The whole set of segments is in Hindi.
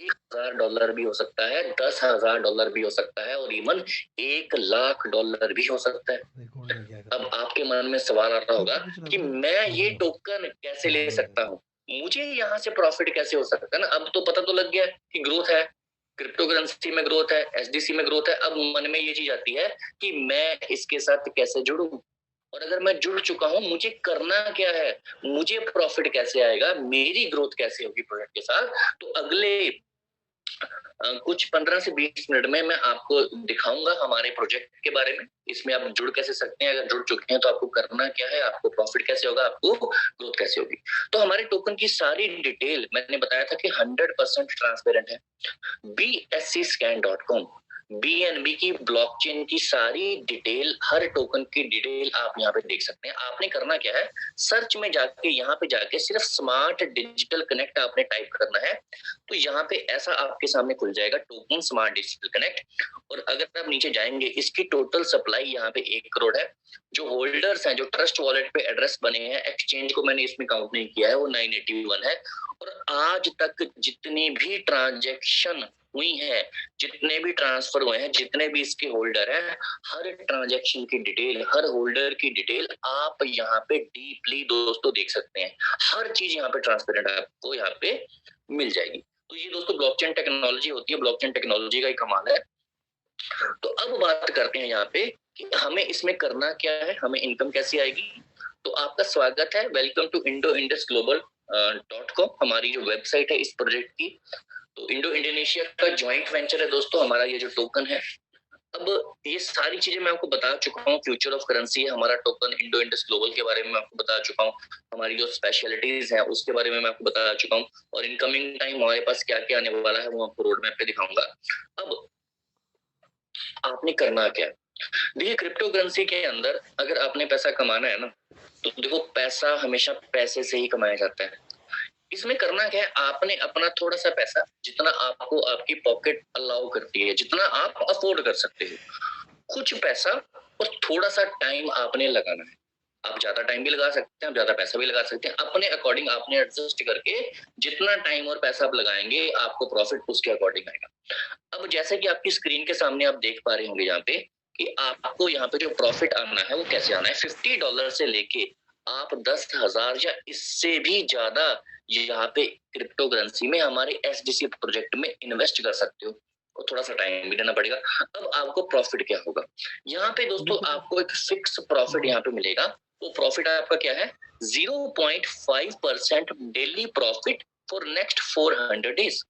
$1,000 भी हो सकता है, $10,000 भी हो सकता है और इवन $1,00,000 भी हो सकता है। अब आपके मन में सवाल आ रहा होगा कि मैं ये टोकन कैसे ले सकता हूँ, मुझे यहाँ से प्रॉफिट कैसे हो सकता है ना। अब तो पता तो लग गया कि ग्रोथ है, क्रिप्टो करेंसी में ग्रोथ है, एसडीसी में ग्रोथ है। अब मन में ये चीज आती है कि मैं इसके साथ कैसे जुड़ूं, और अगर मैं जुड़ चुका हूं मुझे करना क्या है, मुझे प्रॉफिट कैसे आएगा, मेरी ग्रोथ कैसे होगी प्रोडक्ट के साथ। तो अगले कुछ 15 से 20 मिनट में मैं आपको दिखाऊंगा हमारे प्रोजेक्ट के बारे में। इसमें आप जुड़ कैसे सकते हैं, अगर जुड़ चुके हैं तो आपको करना क्या है, आपको प्रॉफिट कैसे होगा, आपको ग्रोथ कैसे होगी। तो हमारे टोकन की सारी डिटेल मैंने बताया था कि 100% ट्रांसपेरेंट है। BSCScan.com BNB की ब्लॉकचेन की सारी डिटेल, हर टोकन की डिटेल आप यहाँ पे देख सकते हैं। आपने करना क्या है, सर्च में जाके यहाँ पे जाके सिर्फ स्मार्ट डिजिटल कनेक्ट आपने टाइप करना है। तो यहाँ पे ऐसा आपके सामने खुल जाएगा, टोकन स्मार्ट डिजिटल कनेक्ट। और अगर आप नीचे जाएंगे, इसकी टोटल सप्लाई यहाँ पे 1 करोड़ है। जो होल्डर्स हैं, जो ट्रस्ट वॉलेट पे एड्रेस बने हैं, एक्सचेंज को मैंने इसमें काउंट नहीं किया है, वो 981 है। और आज तक जितनी भी ट्रांजेक्शन हुई है, जितने भी ट्रांसफर हुए हैं, जितने भी इसके होल्डर हैं, हर ट्रांजेक्शन की डिटेल, हर होल्डर की डिटेल आप यहाँ पे डीपली दोस्तों देख सकते हैं। हर चीज यहाँ पे ट्रांसपेरेंट आपको यहाँ पे मिल जाएगी। तो ये दोस्तों ब्लॉकचेन टेक्नोलॉजी होती है, ब्लॉकचेन टेक्नोलॉजी का ही कमाल है। तो अब बात करते हैं यहाँ पे कि हमें इसमें करना क्या है, हमें इनकम कैसे आएगी। तो आपका स्वागत है, welcome to Indo Indus Global .com, हमारी जो वेबसाइट है इस प्रोजेक्ट की। तो इंडो इंडोनेशिया का ज्वाइंट वेंचर है दोस्तों हमारा ये जो टोकन है। अब ये सारी चीजें मैं आपको बता चुका हूँ, फ्यूचर ऑफ करेंसी है हमारा टोकन, इंडो इंडस ग्लोबल के बारे में मैं आपको बता चुका हूँ, हमारी जो स्पेशलिटीज है उसके बारे में मैं आपको बता चुका हूँ, और इनकमिंग टाइम हमारे पास क्या क्या आने वाला है वो आपको रोड मैप पे दिखाऊंगा। अब आपने करना क्या है, देखिए क्रिप्टो करेंसी के अंदर अगर आपने पैसा कमाना है ना, तो देखो पैसा हमेशा पैसे से ही कमाया जाता है। इसमें करना क्या है, आपने अपना थोड़ा सा पैसा, जितना आपको आपकी पॉकेट अलाउ करती है, जितना आप अफोर्ड कर सकते हो, कुछ पैसा और थोड़ा सा टाइम आपने लगाना है। आप ज्यादा टाइम भी लगा सकते हैं, आप ज्यादा पैसा भी लगा सकते हैं, अपने अकॉर्डिंग आपने एडजस्ट करके जितना टाइम और पैसा आप लगाएंगे आपको प्रॉफिट उसके अकॉर्डिंग आएगा। अब जैसे कि आपकी स्क्रीन के सामने आप देख पा रहे होंगे यहाँ पे कि आपको यहाँ पे जो प्रॉफिट आना है वो कैसे आना है। $50 से लेके आप 10,000 या इससे भी ज्यादा यहाँ पे क्रिप्टो करेंसी में हमारे एसडीसी प्रोजेक्ट में इन्वेस्ट कर सकते हो, और थोड़ा सा टाइम भी देना पड़ेगा। अब आपको प्रॉफिट क्या होगा, यहाँ पे दोस्तों आपको एक फिक्स प्रॉफिट यहाँ पे मिलेगा। वो प्रॉफिट आपका क्या है, 0.5% daily profit for next 400 days.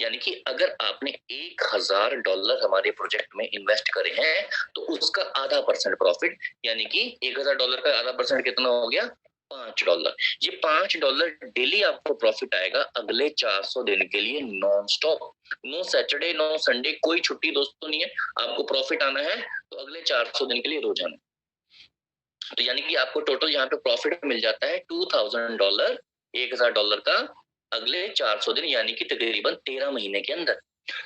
यानी कि अगर आपने $1,000 हमारे प्रोजेक्ट में इन्वेस्ट करे हैं तो उसका आधा परसेंट प्रॉफिट, यानी कि $1,000 का आधा परसेंट कितना हो गया, $5। ये $5 डेली आपको प्रॉफिट आएगा अगले 400 दिन के लिए, non stop, no Saturday no Sunday, कोई छुट्टी दोस्तों नहीं है। आपको प्रॉफिट आना है तो अगले 400 दिन के लिए रोजाना। तो यानी कि आपको टोटल यहाँ पे प्रॉफिट मिल जाता है $2,000, $1,000 का अगले 400 दिन, यानी कि तकरीबन 13 महीने के अंदर।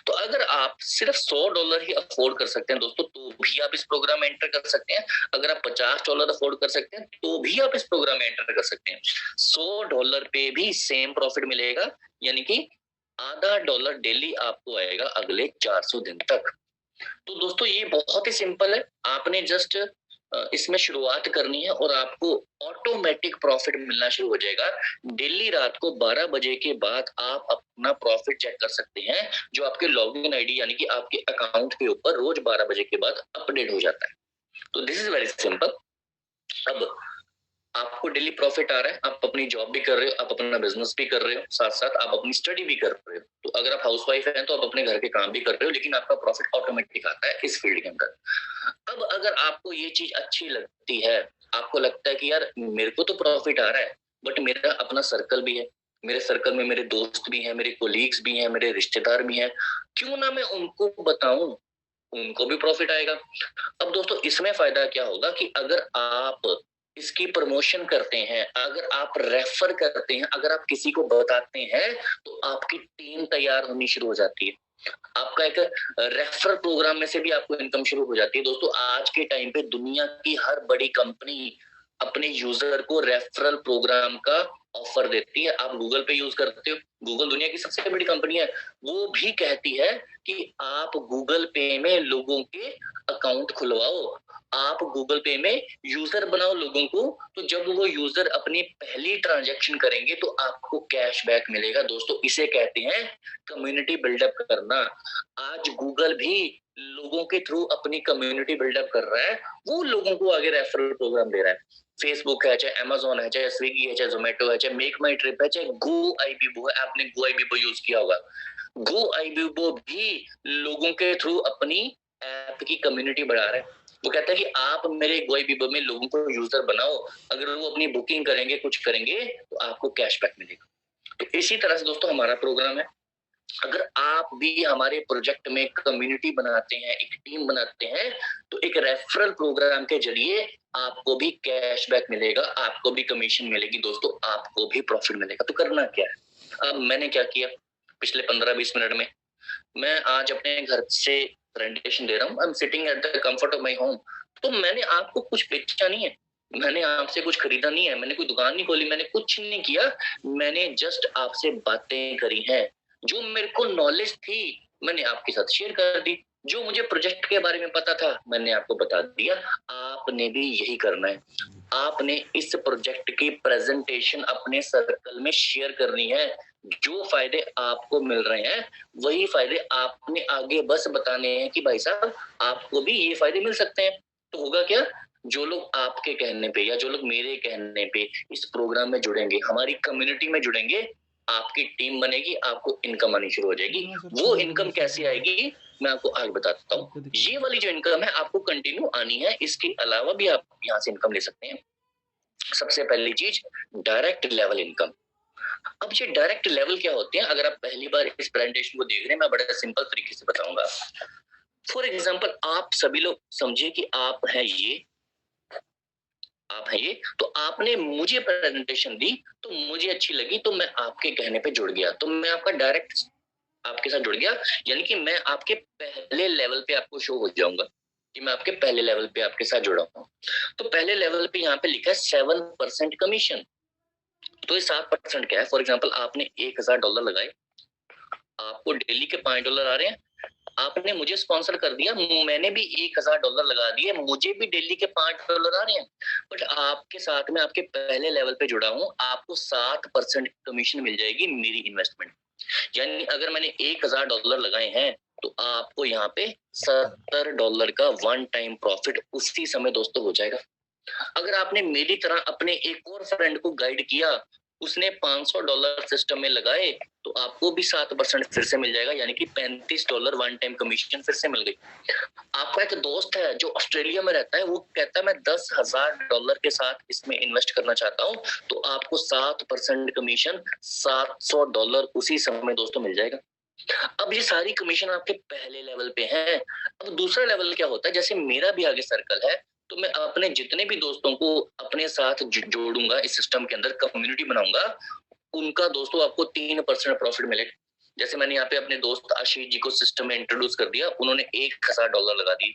तो अगर आप सिर्फ $100 ही अफोर्ड कर सकते हैं दोस्तों, तो भी आप इस प्रोग्राम में एंटर कर सकते हैं। अगर आप $50 अफोर्ड कर सकते हैं तो भी आप इस प्रोग्राम में एंटर कर सकते हैं। $100 पे भी सेम प्रॉफिट मिलेगा, यानी कि आधा डॉलर डेली आपको आएगा अगले 400 दिन तक। तो दोस्तों ये बहुत ही सिंपल है, आपने जस्ट इसमें शुरुआत करनी है और आपको ऑटोमेटिक प्रॉफिट मिलना शुरू हो जाएगा। डेली रात को 12 बजे के बाद आप अपना प्रॉफिट चेक कर सकते हैं, जो आपके लॉगिन आईडी यानी कि आपके अकाउंट के ऊपर रोज 12 बजे के बाद अपडेट हो जाता है। तो दिस इज वेरी सिंपल। अब आपको डेली प्रॉफिट आ रहा है, आप अपनी जॉब भी कर रहे हो, आप अपना बिजनेस भी कर रहे हो, साथ साथ आप अपनी स्टडी भी कर रहे हो। तो अगर आप हाउसवाइफ हैं तो आप अपने घर के काम भी कर रहे हो, लेकिन आपका प्रॉफिट ऑटोमेटिक आता है इस फील्ड के अंदर। अब अगर आपको ये चीज अच्छी लगती है, आपको लगता है कि यार मेरे को तो प्रॉफिट आ रहा है, बट मेरा अपना सर्कल भी है, मेरे सर्कल में मेरे दोस्त भी हैं, मेरे कोलीग्स भी हैं, मेरे रिश्तेदार भी हैं, क्यों ना मैं उनको बताऊं, उनको भी प्रॉफिट आएगा। अब दोस्तों इसमें फायदा क्या होगा कि अगर आप इसकी प्रमोशन करते हैं, अगर आप रेफर करते हैं, अगर आप किसी को बताते हैं, तो आपकी टीम तैयार होनी शुरू हो जाती है। आपका एक रेफरल प्रोग्राम में से भी आपको इनकम शुरू हो जाती है। दोस्तों आज के टाइम पे दुनिया की हर बड़ी कंपनी अपने यूजर को रेफरल प्रोग्राम का ऑफर देती है। आप गूगल पे यूज करते हो, गूगल दुनिया की सबसे बड़ी कंपनी है, वो भी कहती है कि आप गूगल पे में लोगों के अकाउंट खुलवाओ, आप गूगल पे में यूजर बनाओ लोगों को, तो जब वो यूजर अपनी पहली ट्रांजैक्शन करेंगे तो आपको कैशबैक मिलेगा। दोस्तों इसे कहते हैं कम्युनिटी बिल्डअप करना। आज गूगल भी लोगों के थ्रू अपनी कम्युनिटी बिल्डअप कर रहा है, वो लोगों को आगे रेफरल प्रोग्राम दे रहा है। फेसबुक है, चाहे अमेजोन है, चाहे स्विगी है, चाहे जोमेटो है, चाहे मेक माई ट्रिप है, चाहे गो आईबीबो है, आपने गो आईबीबो यूज किया होगा। गो आईबीबो भी लोगों के थ्रू अपनी ऐप की कम्युनिटी बढ़ा रहा है। वो कहता है कि आप मेरे गो आईबीबो में लोगों को यूजर बनाओ, अगर वो अपनी बुकिंग करेंगे, कुछ करेंगे, तो आपको कैशबैक मिलेगा। तो इसी तरह से दोस्तों हमारा प्रोग्राम है। अगर आप भी हमारे प्रोजेक्ट में कम्युनिटी बनाते हैं, एक टीम बनाते हैं, तो एक रेफरल प्रोग्राम के जरिए आपको भी कैशबैक मिलेगा, आपको भी कमीशन मिलेगी, दोस्तों आपको भी प्रॉफिट मिलेगा। तो करना क्या है? अब मैंने क्या किया पिछले 15-20 मिनट में, मैं आज अपने घर से प्रेजेंटेशन दे रहा हूँ। I am sitting at the comfort of my home. तो मैंने आपको कुछ बेचा नहीं है, मैंने आपसे कुछ खरीदा नहीं है, मैंने कोई दुकान नहीं खोली, मैंने कुछ नहीं किया, मैंने जस्ट आपसे बातें करी हैं। जो मेरे को नॉलेज थी मैंने आपके साथ शेयर कर दी, जो मुझे प्रोजेक्ट के बारे में पता था मैंने आपको बता दिया। आपने भी यही करना है, आपने इस प्रोजेक्ट की प्रेजेंटेशन अपने सर्कल में शेयर करनी है। जो फायदे आपको मिल रहे हैं वही फायदे आपने आगे बस बताने हैं कि भाई साहब आपको भी ये फायदे मिल सकते हैं। तो होगा क्या, जो लोग आपके कहने पे या जो लोग मेरे कहने पे इस प्रोग्राम में जुड़ेंगे, हमारी कम्युनिटी में जुड़ेंगे, आपकी टीम बनेगी, आपको इनकम आनी शुरू हो जाएगी। वो इनकम कैसे आएगी मैं आपको आगे बताता हूँ। ये वाली जो इनकम है आपको कंटिन्यू आनी है, इसके अलावा भी आप यहाँ से इनकम ले सकते हैं। सबसे पहली चीज डायरेक्ट लेवल इनकम। अब ये डायरेक्ट लेवल क्या होते हैं, अगर आप पहली बार इस प्रेजेंटेशन को देख रहे हैं, मैं बड़े सिंपल तरीके से बताऊंगा। फॉर एग्जाम्पल आप सभी लोग समझिए कि आप हैं ये, आप हैं ये, तो आपने मुझे प्रेजेंटेशन दी, तो मुझे अच्छी लगी, तो मैं आपके कहने पे जुड़ गया, तो मैं आपका डायरेक्ट आपके साथ जुड़ गया, यानी कि मैं आपके पहले लेवल पे आपको शो हो जाऊंगा कि मैं आपके पहले लेवल पे आपके साथ जुड़ा हूं। तो पहले लेवल पे यहाँ पे लिखा है 7% कमीशन। तो ये 7% क्या है? फॉर एग्जाम्पल आपने $1000 लगाए, आपको डेली के $5 आ रहे हैं, आपने मुझे स्पॉन्सर कर दिया, मैंने भी $1000 लगा दिए, मुझे भी डेली के $5 आ रहे हैं, बट आपके साथ में आपके पहले लेवल पे जुड़ा हूं, आपको 7% कमीशन मिल जाएगी मेरी इन्वेस्टमेंट। यानी अगर मैंने $1000 लगाए हैं तो आपको यहाँ पे $70 का वन टाइम प्रॉफिट उसी समय दोस्तों हो जाएगा। अगर आपने मेरी तरह अपने एक और फ्रेंड को गाइड किया, उसने $500 सिस्टम में लगाए, तो आपको भी 7% फिर से मिल जाएगा, यानी कि $35 वन टाइम कमीशन फिर से मिल गई। आपका एक दोस्त है जो ऑस्ट्रेलिया में रहता है, वो कहता है मैं $10,000 के साथ इसमें इन्वेस्ट करना चाहता हूँ, तो आपको 7% कमीशन $700 उसी समय दोस्तों मिल जाएगा। अब ये सारी कमीशन आपके पहले लेवल पे है। अब दूसरा लेवल क्या होता है, जैसे मेरा भी आगे सर्कल है, तो मैं अपने जितने भी दोस्तों को अपने साथ जोड़ूंगा, इस सिस्टम के अंदर कम्युनिटी बनाऊंगा, उनका दोस्तों आपको 3% प्रॉफिट मिलेगा। जैसे मैंने यहाँ पे अपने दोस्त आशीष जी को सिस्टम में इंट्रोड्यूस कर दिया, उन्होंने $1000 लगा दिए,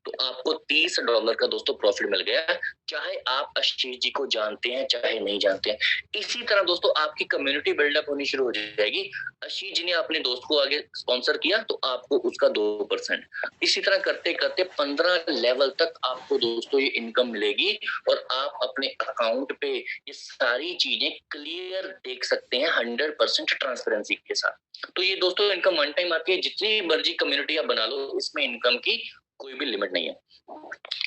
तो आपको $30 का दोस्तों प्रॉफिट मिल गया, चाहे आप आशीष जी को जानते हैं चाहे नहीं जानते हैं। इसी तरह दोस्तों आपकी कम्युनिटी बिल्डअप होनी शुरू हो जाएगी। आशीष जी ने अपने दोस्त को आगे स्पॉन्सर किया, तो आपको उसका 2%। इसी तरह करते करते 15 लेवल तक आपको दोस्तों ये इनकम मिलेगी, और आप अपने अकाउंट पे ये सारी चीजें क्लियर देख सकते हैं 100% ट्रांसपेरेंसी के साथ। तो ये दोस्तों इनकम वन टाइम आती है, जितनी मर्जी कम्युनिटी आप बना लो, इसमें इनकम की कोई भी लिमिट नहीं है।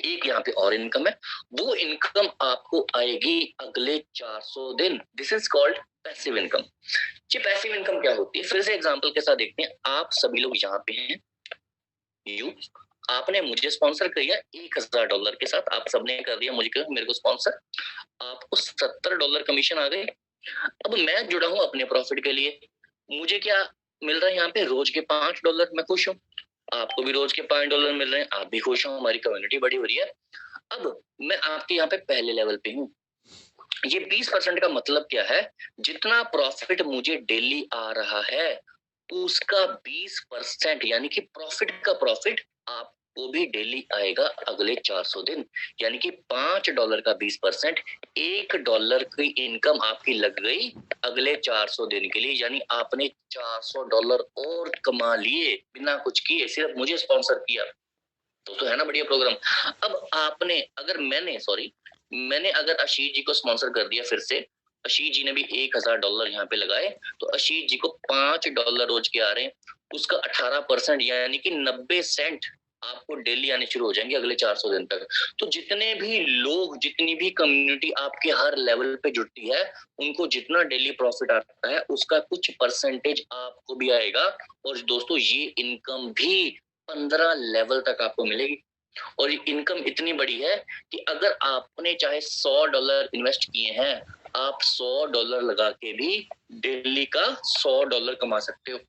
एक यहाँ पे और इनकम है, वो इनकम आपको आएगी अगले 400 दिन। This is called passive income. ये पैसिव इनकम क्या होती है, फिर से एग्जांपल के साथ देखते हैं। आप सभी लोग यहाँ पे हैं, यू आपने मुझे स्पॉन्सर किया $1000 के साथ, आप सबने कर दिया मुझे मेरे को स्पॉन्सर, आपको $70 कमीशन आ गए। अब मैं जुड़ा हूं अपने प्रॉफिट के लिए, मुझे क्या मिल रहा है यहाँ पे, रोज के $5। मैं खुश हूँ, आपको भी रोज के $5 मिल रहे हैं, आप भी खुश हो, हमारी कम्युनिटी बड़ी हो रही है। अब मैं आपके यहाँ पे पहले लेवल पे हूँ। ये 20% का मतलब क्या है, जितना प्रॉफिट मुझे डेली आ रहा है उसका 20% यानी कि प्रॉफिट का प्रॉफिट आप वो भी डेली आएगा अगले 400 दिन, यानी कि $5 का 20%, $1 की इनकम आपकी लग गई अगले 400 दिन के लिए, यानी आपने $400 और कमा लिए बिना कुछ किए, सिर्फ मुझे स्पॉन्सर किया। तो है ना बढ़िया प्रोग्राम। अब आपने अगर मैंने अगर आशीष जी को स्पॉन्सर कर दिया, फिर से आशीष जी ने भी $1000 यहाँ पे लगाए, तो आशीष जी को $5 रोज के आ रहे हैं, उसका 18% यानी कि 90 सेंट आपको डेली आने शुरू हो जाएंगे अगले 400 दिन तक। तो जितने भी लोग, जितनी भी कम्युनिटी आपके हर लेवल पे जुड़ती है, उनको जितना डेली प्रॉफिट आता है उसका कुछ परसेंटेज आपको भी आएगा। और दोस्तों ये इनकम भी 15 लेवल तक आपको मिलेगी। और ये इनकम इतनी बड़ी है कि अगर आपने चाहे $100 इन्वेस्ट किए हैं, आप $100 लगा के भी डेली का $100 कमा सकते हो।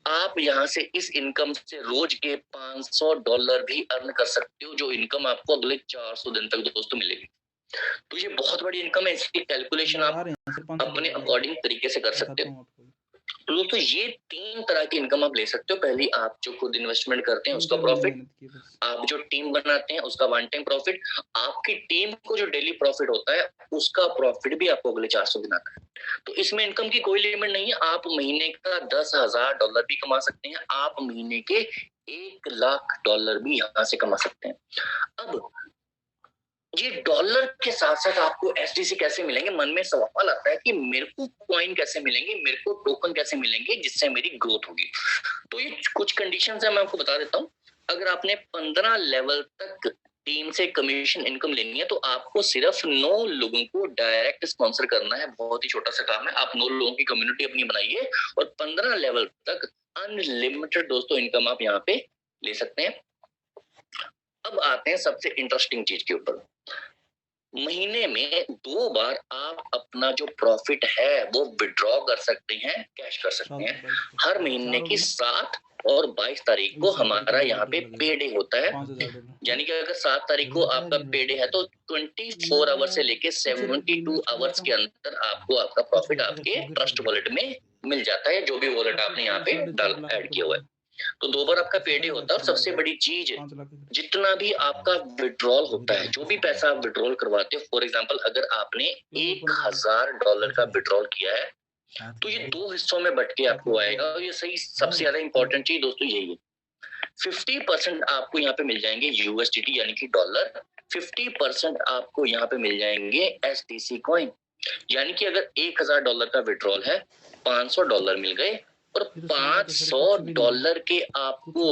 आप यहाँ से इस इनकम से रोज के $500 भी अर्न कर सकते हो, जो इनकम आपको अगले 400 दिन तक दोस्तों मिलेगी। तो ये बहुत बड़ी इनकम है, इसकी कैलकुलेशन आप अपने अकॉर्डिंग तरीके से कर सकते हो। तो दोस्तों ये 3 तरह की इनकम आप ले सकते हो। पहली, आप जो खुद इन्वेस्टमेंट करते हैं उसका प्रॉफिट, आप जो टीम बनाते हैं उसका वन टाइम प्रॉफिट, आपकी टीम को जो डेली प्रॉफिट होता है उसका प्रॉफिट भी आपको अगले 400 दिन आता है। तो इसमें इनकम की कोई लिमिट नहीं है, आप महीने का $10,000 भी कमा सकते हैं, आप महीने के $1,00,000 भी यहाँ से कमा सकते हैं। अब ये डॉलर के साथ साथ आपको एसडीसी कैसे मिलेंगे, मन में सवाल आता है कि मेरे को कॉइन कैसे मिलेंगे, मेरे को टोकन कैसे मिलेंगे जिससे मेरी ग्रोथ होगी। तो ये कुछ कंडीशंस है, मैं आपको बता देता हूँ। अगर आपने 15 लेवल तक टीम से कमीशन इनकम लेनी है तो आपको सिर्फ 9 लोगों को डायरेक्ट स्पॉन्सर करना है। बहुत ही छोटा सा काम है, आप 9 लोगों की कम्युनिटी अपनी बनाइए और 15 लेवल तक अनलिमिटेड दोस्तों इनकम आप यहाँ पे ले सकते हैं। अब आते हैं सबसे इंटरेस्टिंग चीज के ऊपर। महीने में 2 बार आप अपना जो प्रॉफिट है वो विड्रॉ कर सकते हैं, कैश कर सकते हैं। हर महीने की 7 और 22 तारीख को हमारा यहाँ पे पे डे होता है, यानी कि अगर 7 तारीख को आपका पे डे है तो 24 आवर्स से लेके 72 आवर्स के अंदर आपको आपका प्रॉफिट आपके ट्रस्ट वॉलेट में मिल जाता है, जो भी वॉलेट आपने यहाँ पे ऐड किया हुआ है। तो 2 बार आपका पे डे होता है। और सबसे बड़ी चीज, जितना भी आपका विड्रॉल होता है, जो भी पैसा आप विड्रॉल करवाते हो, फॉर एग्जांपल अगर आपने $1,000 का विड्रॉल किया है तो ये 2 हिस्सों में बट के आपको आएगा। और ये सही सबसे ज्यादा इंपॉर्टेंट चीज दोस्तों यही है, 50% आपको यहाँ पे मिल जाएंगे यूएसडीटी यानी कि डॉलर, 50% आपको यहाँ पे मिल जाएंगे एसडीसी कॉइन। यानी कि अगर $1,000 का विड्रॉल है, $500 मिल गए और $500 के आपको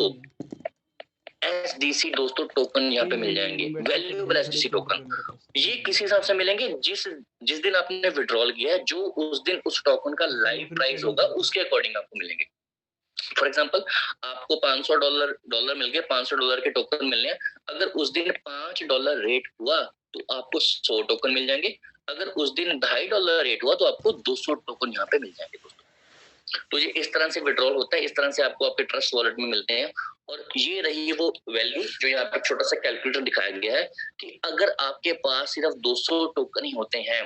एसडीसी दोस्तों टोकन यहाँ पे मिल जाएंगे, वैल्यूएबल एसडीसी टोकन। ये किस हिसाब से मिलेंगे, जिस दिन आपने विड्रॉल किया है, जो उस दिन उस टोकन का लाइव प्राइस होगा उसके अकॉर्डिंग आपको मिलेंगे। फॉर एग्जाम्पल आपको $500 मिल गए, $500 के टोकन मिलने हैं। अगर उस दिन $5 रेट हुआ तो आपको 100 टोकन मिल जाएंगे। अगर उस दिन $2.50 रेट हुआ तो आपको 200 टोकन यहाँ पे मिल जाएंगे दोस्तों। तो ये इस तरह से विड्रॉल होता है, इस तरह से आपको आपके ट्रस्ट वॉलेट में मिलते हैं। और ये रही वो वैल्यू जो यहाँ पे छोटा सा कैलकुलेटर दिखाया गया है कि अगर आपके पास सिर्फ 200 टोकन ही होते हैं,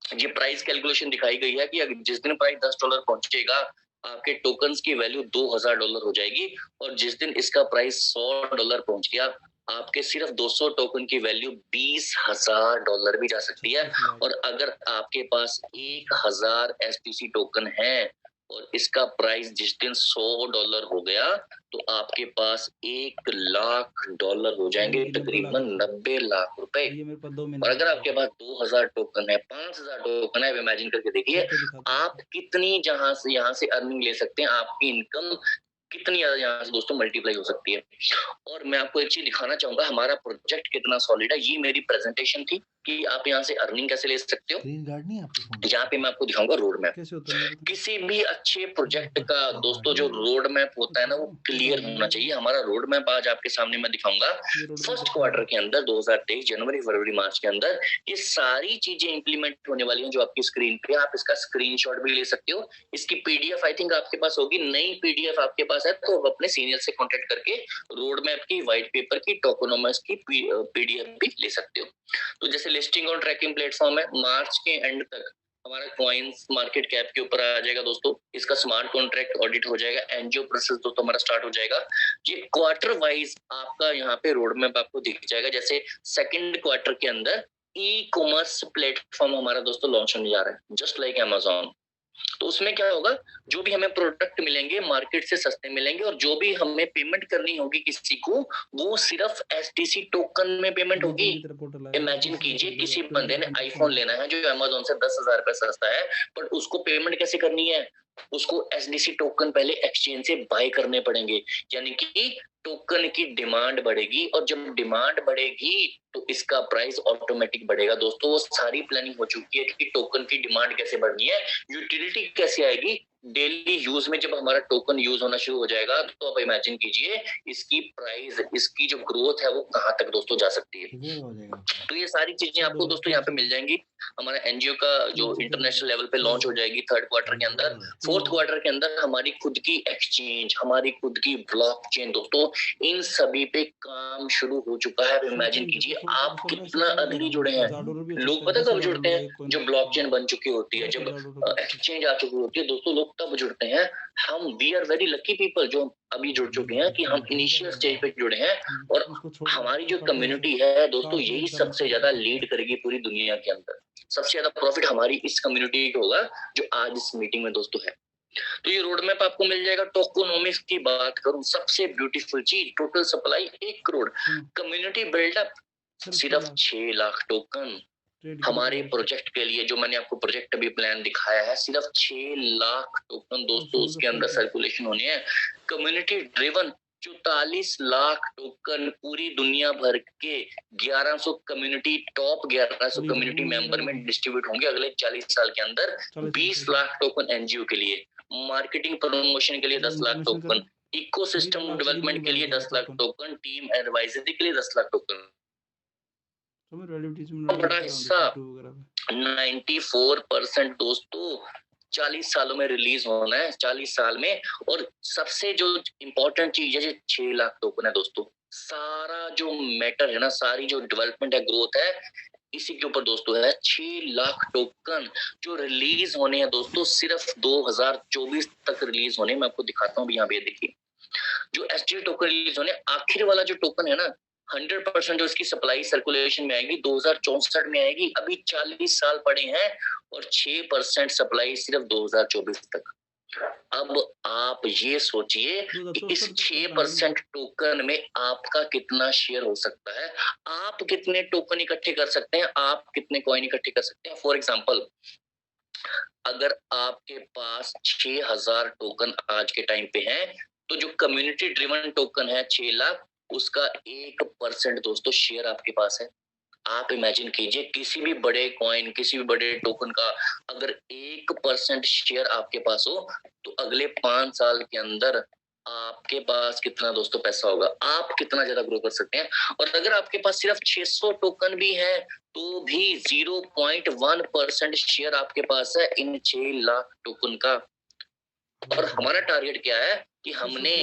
ये प्राइस कैलकुलेशन दिखाई गई है कि जिस दिन प्राइस $10 पहुंचेगा आपके टोकन्स की वैल्यू $2,000 हो जाएगी। और जिस दिन इसका प्राइस $100 पहुंच गया, आपके सिर्फ 200 टोकन की वैल्यू $20,000 भी जा सकती है। और अगर आपके पास 1,000 एसटीसी टोकन है और इसका प्राइस जिस दिन $100 हो गया तो आपके पास $1,00,000 हो जाएंगे, तकरीबन 90 लाख रुपए। और अगर आपके पास 2,000 टोकन है, 5,000 टोकन है, इमेजिन करके देखिए आप कितनी यहाँ से अर्निंग ले सकते हैं, आपकी इनकम कितनी ज्यादा यहाँ से दोस्तों मल्टीप्लाई हो सकती है। और मैं आपको एक चीज दिखाना चाहूंगा, हमारा प्रोजेक्ट कितना सॉलिड है। ये मेरी प्रेजेंटेशन थी कि आप यहाँ से अर्निंग कैसे ले सकते हो। यहाँ पे मैं आपको दिखाऊंगा रोड मैप। किसी भी अच्छे प्रोजेक्ट का दोस्तों जो रोड मैप होता है ना, वो क्लियर होना चाहिए। हमारा रोड मैप आज आपके सामने मैं दिखाऊंगा। फर्स्ट क्वार्टर के अंदर 2023 जनवरी फरवरी मार्च के अंदर ये सारी चीजें इंप्लीमेंट होने वाली हैं जो आपकी स्क्रीन पे। आप इसका स्क्रीनशॉट भी ले सकते हो। इसकी पीडीएफ आई थिंक आपके पास होगी, नई पीडीएफ आपके पास है तो अपने सीनियर से कॉन्टेक्ट करके रोड मैप की, व्हाइट पेपर की, टोकोनोमस की पीडीएफ भी ले सकते हो। तो जैसे लिस्टिंग और ट्रैकिंग प्लेटफॉर्म है, मार्च के एंड तक हमारा कॉइन्स मार्केट कैप के ऊपर आ जाएगा दोस्तों, इसका स्मार्ट कॉन्ट्रैक्ट ऑडिट हो जाएगा, एनजीओ प्रोसेस दोस्तों हमारा स्टार्ट हो जाएगा। ये क्वार्टर वाइज आपका यहाँ पे रोड मैप आपको दिख जाएगा। जैसे सेकंड क्वार्टर के अंदर ई कॉमर्स प्लेटफॉर्म हमारा दोस्तों लॉन्च होने जा रहा है, जस्ट लाइक अमेजोन। तो उसमें क्या होगा, जो भी हमें प्रोडक्ट मिलेंगे मार्केट से सस्ते मिलेंगे, और जो भी हमें पेमेंट करनी होगी किसी को, वो सिर्फ एसटीसी टोकन में पेमेंट होगी। इमेजिन कीजिए किसी बंदे ने आईफोन लेना है जो अमेजोन से 10,000 रुपए सस्ता है, पर उसको पेमेंट कैसे करनी है, उसको एसडीसी टोकन पहले एक्सचेंज से बाय करने पड़ेंगे। यानी कि टोकन की डिमांड बढ़ेगी, और जब डिमांड बढ़ेगी तो इसका प्राइस ऑटोमेटिक बढ़ेगा। दोस्तों वो सारी प्लानिंग हो चुकी है कि टोकन की डिमांड कैसे बढ़नी है, यूटिलिटी कैसे आएगी। डेली यूज में जब हमारा टोकन यूज होना शुरू हो जाएगा तो आप इमेजिन कीजिए इसकी प्राइस, इसकी जो ग्रोथ है वो कहां तक दोस्तों जा सकती है। तो ये सारी चीजें आपको दोस्तों यहाँ पे मिल जाएंगी। हमारा एनजीओ का जो इंटरनेशनल लेवल पे लॉन्च हो जाएगी थर्ड क्वार्टर के अंदर। फोर्थ क्वार्टर के अंदर हमारी खुद की एक्सचेंज, हमारी खुद की ब्लॉकचेन दोस्तों, इन सभी पे काम शुरू हो चुका है। इमेजिन कीजिए आप कितना अर्ली जुड़े हैं। लोग पता कब जुड़ते हैं, जब ब्लॉकचेन बन चुकी होती है, जब एक्सचेंज आ चुकी होती है दोस्तों, लोग तब जुड़ते हैं। हम we are very lucky people जो अभी जुड़ चुके हैं कि हम इनिशियल स्टेज पे जुड़े हैं, और हमारी जो कम्युनिटी है दोस्तों यही सबसे ज्यादा लीड करेगी पूरी दुनिया के अंदर। सबसे ज्यादा प्रॉफिट हमारी इस कम्युनिटी को होगा जो आज इस मीटिंग में दोस्तों है। तो ये रोड मैप आपको मिल जाएगा। टोकोनोमिक्स की बात करूं, सबसे ब्यूटीफुल चीज, total supply 1 crore, community buildup सिर्फ 6 लाख टोकन। हमारे प्रोजेक्ट के लिए जो मैंने आपको प्रोजेक्ट अभी प्लान दिखाया है, सिर्फ 6 लाख टोकन दोस्तों उसके अंदर सर्कुलेशन होने हैं। कम्युनिटी ड्रिवन 44 लाख टोकन पूरी दुनिया भर के 1100 कम्युनिटी, टॉप 1100 कम्युनिटी मेंबर में डिस्ट्रीब्यूट होंगे अगले 40 साल के अंदर। 20 लाख टोकन एनजीओ के लिए, मार्केटिंग प्रमोशन के लिए 10 लाख टोकन, इकोसिस्टम डेवलपमेंट के लिए 10 लाख टोकन, टीम एडवाइजरी के लिए 10 लाख टोकन। बड़ा हिस्सा 94% दोस्तों 40 सालों में रिलीज होना है, 40 साल में। और सबसे जो इम्पोर्टेंट चीज है, 6 लाख टोकन है दोस्तों। सारा जो मैटर है ना, सारी जो डेवलपमेंट है, ग्रोथ है, इसी के ऊपर दोस्तों है। 6 लाख टोकन जो रिलीज होने हैं दोस्तों, सिर्फ 2024 तक रिलीज होने। मैं आपको दिखाता हूँ यहाँ पे, देखिए जो एसटी टोकन रिलीज होने, आखिर वाला जो टोकन है ना, 100% जो इसकी सप्लाई सर्कुलेशन में आएगी 2064 में आएगी। अभी 40 साल पड़े हैं, और 6% सप्लाई सिर्फ 2024 तक। अब आप ये सोचिए कि इस 6% टोकन में आपका कितना शेयर हो सकता है, आप कितने टोकन इकट्ठे कर सकते हैं, आप कितने कॉइन इकट्ठे कर सकते हैं। फॉर एग्जाम्पल, अगर आपके पास 6000 टोकन आज के टाइम पे हैं, तो जो कम्युनिटी ड्रिवन टोकन है 6 लाख, उसका 1% दोस्तों शेयर आपके पास है। आप इमेजिन कीजिए किसी भी बड़े कॉइन, किसी भी बड़े टोकन का अगर 1% शेयर आपके पास हो, तो अगले 5 साल के अंदर आपके पास कितना दोस्तों पैसा होगा, आप कितना ज्यादा ग्रो कर सकते हैं। और अगर आपके पास सिर्फ 600 टोकन भी है, तो भी 0.1% शेयर आपके पास है इन 6 लाख टोकन का। और हमारा टारगेट क्या है कि हमने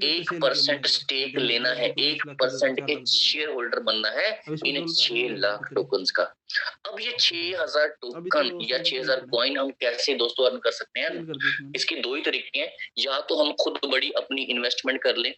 1% स्टेक लेना है, 1% के शेयर होल्डर बनना है इन 6 लाख टोकन्स का। अब ये 6000 टोकन या 6000 कॉइन हम कैसे दोस्तों अर्न कर सकते हैं, इसके 2 ही तरीके हैं। या तो हम खुद बड़ी अपनी इन्वेस्टमेंट कर लें,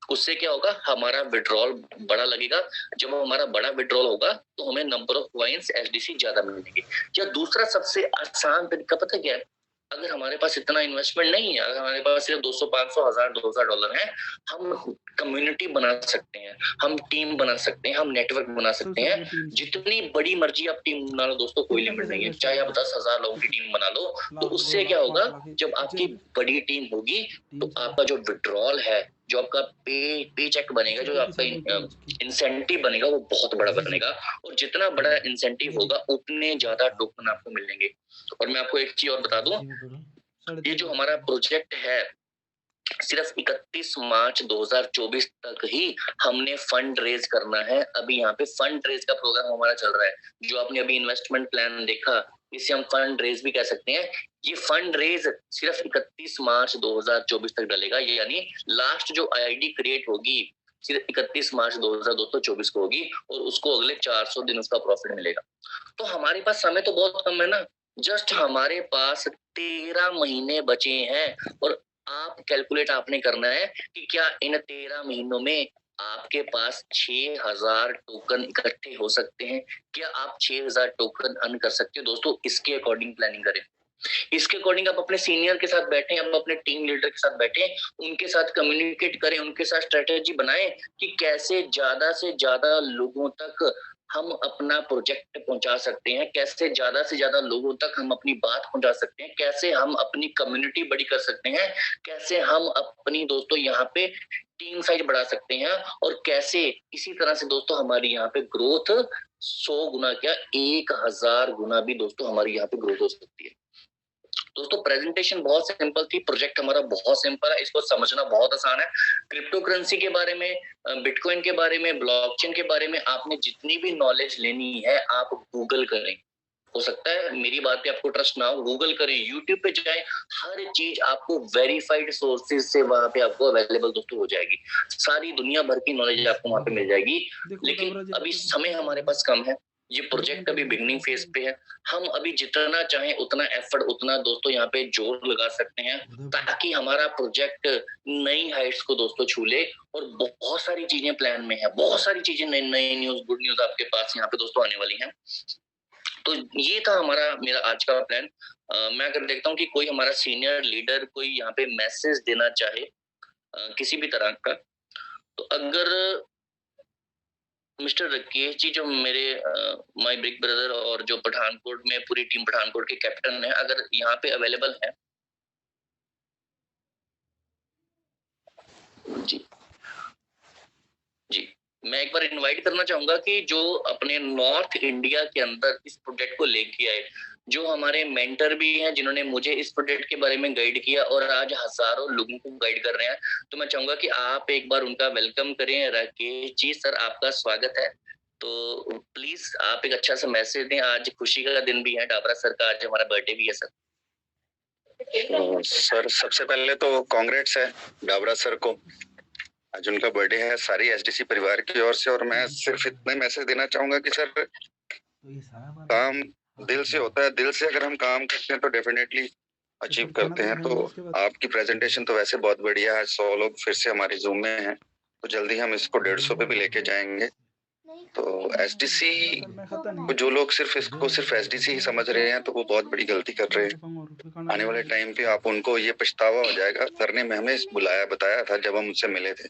उससे क्या होगा, हमारा विड्रॉल बड़ा लगेगा। जब हमारा बड़ा विड्रॉल होगा तो हमें नंबर ऑफ कॉइन्स एसडीसी ज्यादा मिलेंगे। या दूसरा सबसे आसान तरीका पता क्या है, अगर हमारे पास इतना इन्वेस्टमेंट नहीं है, अगर हमारे पास सिर्फ 200, 500, 1000, $2000 है, हम कम्युनिटी बना सकते हैं, हम टीम बना सकते हैं, हम नेटवर्क बना सकते हैं। जितनी बड़ी मर्जी आप टीम बना लो दोस्तों, कोई लिमिट नहीं है। चाहे आप 10,000 लोगों की टीम बना लो, तो उससे क्या होगा, जब आपकी बड़ी टीम होगी तो आपका जो विड्रॉल है, जो आपका पे चेक बनेगा, जो आपका इंसेंटिव बनेगा, वो बहुत बड़ा बनेगा। और जितना बड़ा इंसेंटिव होगा उतने ज्यादा टोकन आपको मिलेंगे। और मैं आपको एक चीज और बता दूं, ये जो हमारा प्रोजेक्ट है, सिर्फ 31 मार्च 2024 तक ही हमने फंड रेज करना है। अभी यहाँ पे फंड रेज का प्रोग्राम हमारा चल रहा है। जो आपने अभी इन्वेस्टमेंट प्लान देखा, इसे हम फंड रेज भी कह सकते हैं। ये फंड रेज सिर्फ 31 मार्च 2024 तक डलेगा, यानी लास्ट जो आईडी क्रिएट होगी सिर्फ 31 मार्च 2024 को होगी, और उसको अगले 400 दिन उसका प्रॉफिट मिलेगा। तो हमारे पास समय तो बहुत कम है ना, जस्ट हमारे पास 13 महीने बचे हैं और आप कैलकुलेट आपने करना है कि क्या इन 13 महीनों में आपके पास 6000 टोकन इकट्ठे हो सकते हैं? क्या आप 6000 टोकन अर्न कर सकते हो? दोस्तों इसके अकॉर्डिंग प्लानिंग करें। इसके अकॉर्डिंग आप अपने सीनियर के साथ बैठे, आप अपने टीम लीडर के साथ बैठे, उनके साथ कम्युनिकेट करें, उनके साथ स्ट्रेटेजी बनाएं कि कैसे ज्यादा से ज्यादा लोगों तक हम अपना प्रोजेक्ट पहुंचा सकते हैं, कैसे ज्यादा से ज्यादा लोगों तक हम अपनी बात पहुंचा सकते हैं, कैसे हम अपनी कम्युनिटी बड़ी कर सकते हैं, कैसे हम अपनी दोस्तों यहाँ पे टीम साइज बढ़ा सकते हैं, और कैसे इसी तरह से दोस्तों हमारी यहाँ पे ग्रोथ 100 गुना क्या 1000 गुना भी दोस्तों हमारी यहाँ पे ग्रोथ हो सकती है। दोस्तों प्रेजेंटेशन बहुत सिंपल थी, प्रोजेक्ट हमारा बहुत सिंपल है, इसको समझना बहुत आसान है। क्रिप्टो करेंसी के बारे में, बिटकॉइन के बारे में, ब्लॉकचेन के बारे में आपने जितनी भी नॉलेज लेनी है आप गूगल करें। हो सकता है मेरी बात पे आपको ट्रस्ट ना हो, गूगल करें, यूट्यूब पे जाएं, हर चीज आपको वेरीफाइड सोर्सेज से वहां पे आपको अवेलेबल दोस्तों हो जाएगी। सारी दुनिया भर की नॉलेज आपको वहां पे मिल जाएगी। लेकिन अभी समय हमारे पास कम है, ये प्रोजेक्ट अभी बिगनिंग फेज पे है। हम अभी जितना चाहें उतना एफर्ट, उतना दोस्तों यहाँ पे जोर लगा सकते हैं ताकि हमारा प्रोजेक्ट नई हाइट्स को दोस्तों छू ले। और बहुत सारी चीजें प्लान में है, बहुत सारी चीजें, नई नई न्यूज, गुड न्यूज आपके पास यहाँ पे दोस्तों आने वाली हैं। तो ये था हमारा मेरा आज का प्लान। मैं अगर देखता हूँ कि कोई हमारा सीनियर लीडर कोई यहाँ पे मैसेज देना चाहे किसी भी तरह का, तो अगर मिस्टर राकेश जी जो मेरे माय बिग ब्रदर और जो पठानकोट में पूरी टीम पठानकोट के कैप्टन है, अगर यहाँ पे अवेलेबल है जी जी, मैं एक बार इनवाइट करना चाहूंगा कि जो अपने नॉर्थ इंडिया के अंदर इस प्रोजेक्ट को लेके आए, जो हमारे मेंटर भी हैं जिन्होंने मुझे इस प्रोजेक्ट के बारे में गाइड किया और आज हजारों लोगों को गाइड कर रहे हैं, तो मैं चाहूंगा कि आप एक बार उनका वेलकम करें। राकेश जी सर आपका स्वागत है। तो प्लीज आप एक अच्छा सा मैसेज दें, आज खुशी का दिन भी है, डाबरा सर का आज हमारा बर्थडे भी है सर। सर सबसे पहले तो कांग्रेट्स है डाबरा सर को, आज उनका बर्थडे है सारी एसडीसी परिवार की ओर से। और मैं सिर्फ इतना मैसेज देना चाहूंगा कि सर काम दिल से होता है, दिल से अगर हम काम करते हैं तो डेफिनेटली अचीव करते हैं। तो आपकी प्रेजेंटेशन तो वैसे बहुत बढ़िया है, 100 लोग फिर से हमारे जूम में हैं, तो जल्दी हम इसको 150 पे भी लेके जाएंगे। तो एसडीसी को जो लोग सिर्फ इसको सिर्फ एसडीसी ही समझ रहे हैं तो वो बहुत बड़ी गलती कर रहे हैं। आने वाले टाइम पे आप उनको ये पछतावा हो जाएगा। सर ने हमें बुलाया बताया था जब हम उनसे मिले थे,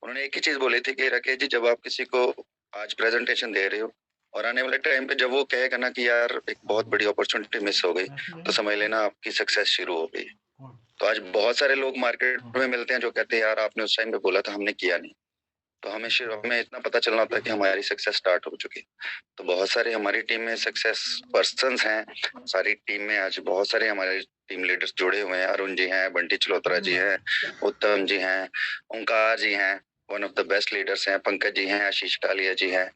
उन्होंने एक ही चीज बोली थी कि राकेश जी जब आप किसी को आज प्रेजेंटेशन दे रहे हो और आने वाले टाइम पे जब वो कहेगा ना कि यार एक बहुत बड़ी अपॉर्चुनिटी मिस हो गई, तो समझ लेना आपकी सक्सेस शुरू हो गई। तो आज बहुत सारे लोग मार्केट में मिलते हैं जो कहते हैं यार आपने उस टाइम पे बोला था हमने किया नहीं। तो हमें इतना पता चलना होता है कि हमारी सक्सेस स्टार्ट हो चुकी। तो बहुत सारे हमारी टीम में सक्सेस पर्सन्स हैं, सारी टीम में आज बहुत सारे हमारे टीम लीडर्स जुड़े हुए हैं। अरुण जी हैं, बंटी चलोत्रा जी हैं, उत्तम जी हैं, ओंकार जी हैं, one of the best leaders हैं, पंकज जी हैं, आशीष कालिया जी हैं,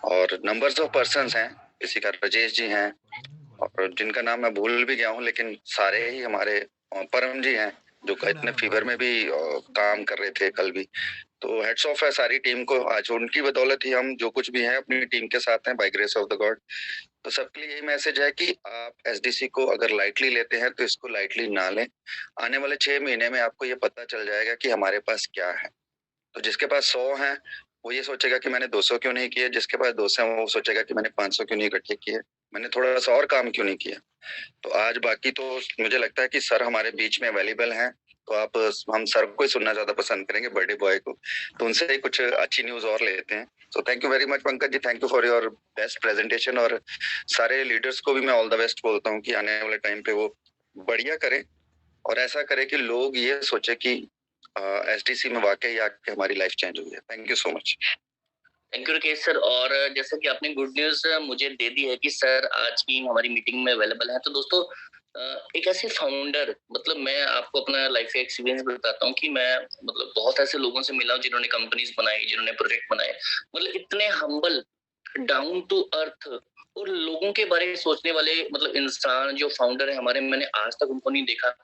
और नंबर्स ऑफ पर्सन्स हैं, किसी का राजेश जी हैं, और जिनका नाम मैं भूल भी गया हूँ, लेकिन सारे ही हमारे परम जी हैं जो इतने फीवर में भी काम कर रहे थे कल भी। तो हेड्स ऑफ है सारी टीम को, आज उनकी बदौलत ही हम जो कुछ भी हैं अपनी टीम के साथ हैं by grace of the God. तो सबके लिए यही मैसेज है कि आप एसडीसी को अगर लाइटली लेते हैं तो इसको लाइटली ना लें। आने वाले 6 महीने में आपको ये पता चल जाएगा कि हमारे पास क्या है। तो जिसके पास 100 है वो ये सोचेगा कि मैंने 200 क्यों नहीं किए, जिसके पास 200 है वो सोचेगा कि मैंने 500 क्यों नहीं इकट्ठे किए, मैंने थोड़ा सा और काम क्यों नहीं किया। तो आज बाकी तो मुझे लगता है कि सर हमारे बीच में अवेलेबल हैं, तो आप हम सर को ही सुनना ज्यादा पसंद करेंगे, बर्थडे बॉय को, तो उनसे ही कुछ अच्छी न्यूज और लेते हैं। So thank you very much Pankaj ji, thank you for your best presentation. और सारे लीडर्स को भी मैं ऑल द बेस्ट बोलता हूँ कि आने वाले टाइम पे वो बढ़िया करें और ऐसा करें कि लोग ये सोचे कि एसडीसी में वाकई आके हमारी लाइफ चेंज हुई है। Thank you so much. Thank you Rakesh sir. और जैसे कि आपने गुड न्यूज मुझे दे दी है कि सर आज की हमारी मीटिंग में अवेलेबल है, तो दोस्तों एक ऐसे फाउंडर, मतलब मैं आपको अपना लाइफ एक्सपीरियंस बताता हूँ कि मैं मतलब बहुत ऐसे लोगों से मिला हूँ जिन्होंने कंपनीज बनाई, जिन्होंने प्रोजेक्ट बनाए, मतलब इतने हम्बल, डाउन टू अर्थ और लोगों के बारे में सोचने वाले मतलब इंसान जो फाउंडर है हमारे, मैंने आज तक उनको नहीं देखा।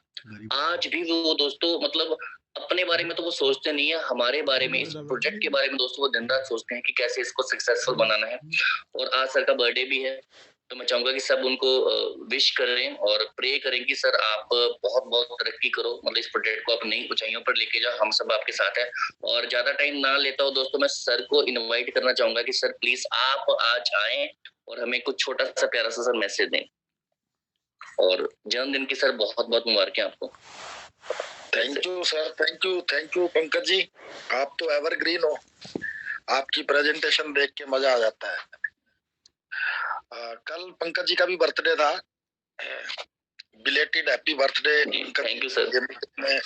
आज भी वो दोस्तों मतलब अपने बारे में तो वो सोचते नहीं है, हमारे बारे में, इस प्रोजेक्ट के बारे में दोस्तों वो दिन रात सोचते हैं कि कैसे इसको सक्सेसफुल बनाना है। और आज सर का बर्थडे भी है, तो मैं चाहूंगा कि सब उनको विश करें और प्रे करें कि सर आप बहुत बहुत तरक्की करो, मतलब इस प्रोजेक्ट को आप नई ऊंचाइयों पर लेके जाओ, हम सब आपके साथ हैं। और ज्यादा टाइम ना लेता हूँ दोस्तों, मैं सर को इनवाइट करना चाहूंगा कि सर प्लीज आप आज आए और हमें कुछ छोटा सा प्यारा सा सर मैसेज दें। और जन्मदिन की सर बहुत बहुत मुबारकें आपको। Thank you sir, thank you Pankaj ji, आप तो एवरग्रीन हो, आपकी प्रेजेंटेशन देख के मजा आ जाता है। कल पंकज जी का भी बर्थडे था, belated happy birthday. Thank you sir. में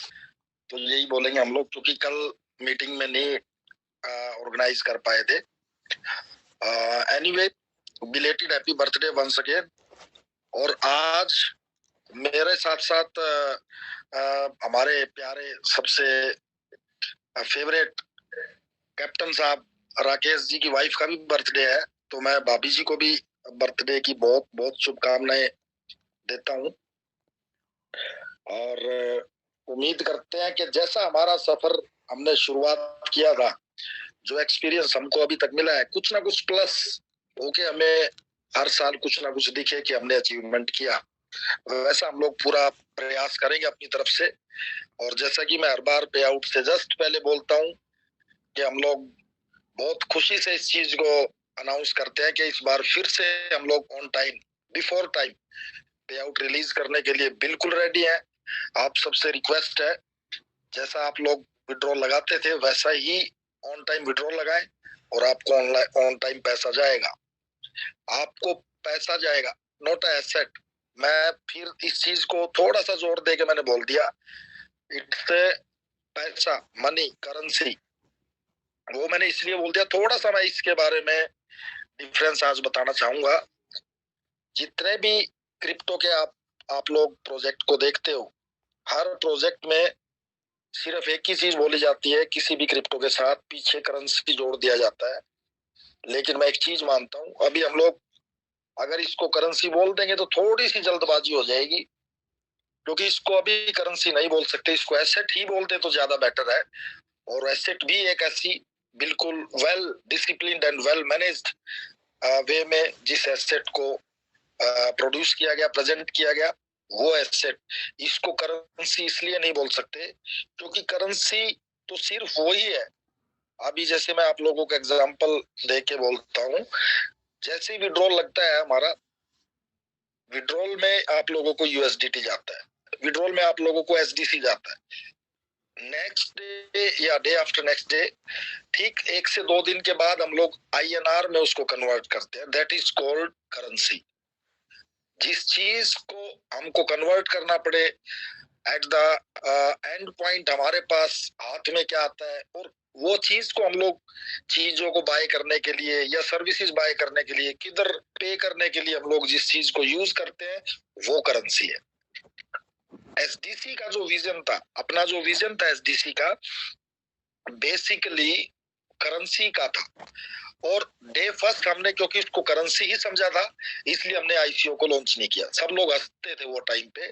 तो यही बोलेंगे हम लोग, क्योंकि कल मीटिंग में नहीं ऑर्गेनाइज कर पाए थे। Anyway, belated happy birthday once again. और आज मेरे साथ साथ हमारे प्यारे सबसे फेवरेट कैप्टन साहब राकेश जी की वाइफ का भी बर्थडे है, तो मैं भाभी जी को भी बर्थडे की बहुत बहुत शुभकामनाएं देता हूँ। और उम्मीद करते हैं कि जैसा हमारा सफर हमने शुरुआत किया था, जो एक्सपीरियंस हमको अभी तक मिला है, कुछ ना कुछ प्लस होके हमें हर साल कुछ ना कुछ दिखे कि हमने अचीवमेंट किया, वैसा हम लोग पूरा प्रयास करेंगे अपनी तरफ से। और जैसा कि मैं हर बार पे आउट से जस्ट पहले बोलता हूँ कि हम लोग बहुत खुशी से इस चीज को अनाउंस करते हैं कि इस बार फिर से हम लोग ऑन टाइम, बिफोर टाइम पे आउट रिलीज करने के लिए बिल्कुल रेडी हैं। आप सबसे रिक्वेस्ट है, जैसा आप लोग विड्रॉल लगाते थे वैसा ही ऑन टाइम विड्रॉल लगाएं और आपको ऑन टाइम पैसा जाएगा। आपको पैसा जाएगा, नॉट एसेट। मैं फिर इस चीज को थोड़ा सा जोर दे के मैंने बोल दिया, इट्स पैसा, मनी, करेंसी। वो मैंने इसलिए बोल दिया, थोड़ा सा मैं इसके बारे में डिफरेंस आज बताना चाहूंगा। जितने भी क्रिप्टो के आप लोग प्रोजेक्ट को देखते हो, हर प्रोजेक्ट में सिर्फ एक ही चीज बोली जाती है, किसी भी क्रिप्टो के साथ पीछे करेंसी जोड़ दिया जाता है। लेकिन मैं एक चीज मानता हूँ, अभी हम लोग अगर इसको करेंसी बोल देंगे तो थोड़ी सी जल्दबाजी हो जाएगी, क्योंकि इसको अभी करेंसी नहीं बोल सकते, इसको एसेट ही बोलते तो ज्यादा बेटर है। और एसेट भी एक ऐसी बिल्कुल well disciplined and well managed way में जिस एसेट को प्रोड्यूस किया गया, प्रेजेंट किया गया, वो एसेट। इसको करेंसी इसलिए नहीं बोल सकते क्योंकि करेंसी तो सिर्फ वही है। अभी जैसे मैं आप लोगों को एग्जांपल दे के बोलता हूँ, जैसे विड्रॉल लगता है हमारा, विड्रॉल में आप लोगों को यूएसडीटी जाता है, विड्रॉल में आप लोगों को एसडीसी जाता है। नेक्स्ट डे या डे आफ्टर नेक्स्ट डे, ठीक 1 से 2 दिन के बाद हम लोग आईएनआर में उसको कन्वर्ट करते हैं, दैट इज कॉल्ड करेंसी। जिस चीज को हमको कन्वर्ट करना पड़े, एट द एंड पॉइंट हमारे पास हाथ में क्या आता है, और वो चीज को हम लोग चीजों को बाय करने के लिए या सर्विसेज बाय करने के लिए, किधर पे करने के लिए हम लोग जिस चीज को यूज करते हैं, वो करेंसी है। एसडीसी का जो विजन था, अपना जो विजन था एसडीसी का, बेसिकली करेंसी का था। और डे फर्स्ट हमने क्योंकि इसको करेंसी ही समझा था, इसलिए हमने आईसीओ को लॉन्च नहीं किया। सब लोग हंसते थे वो टाइम पे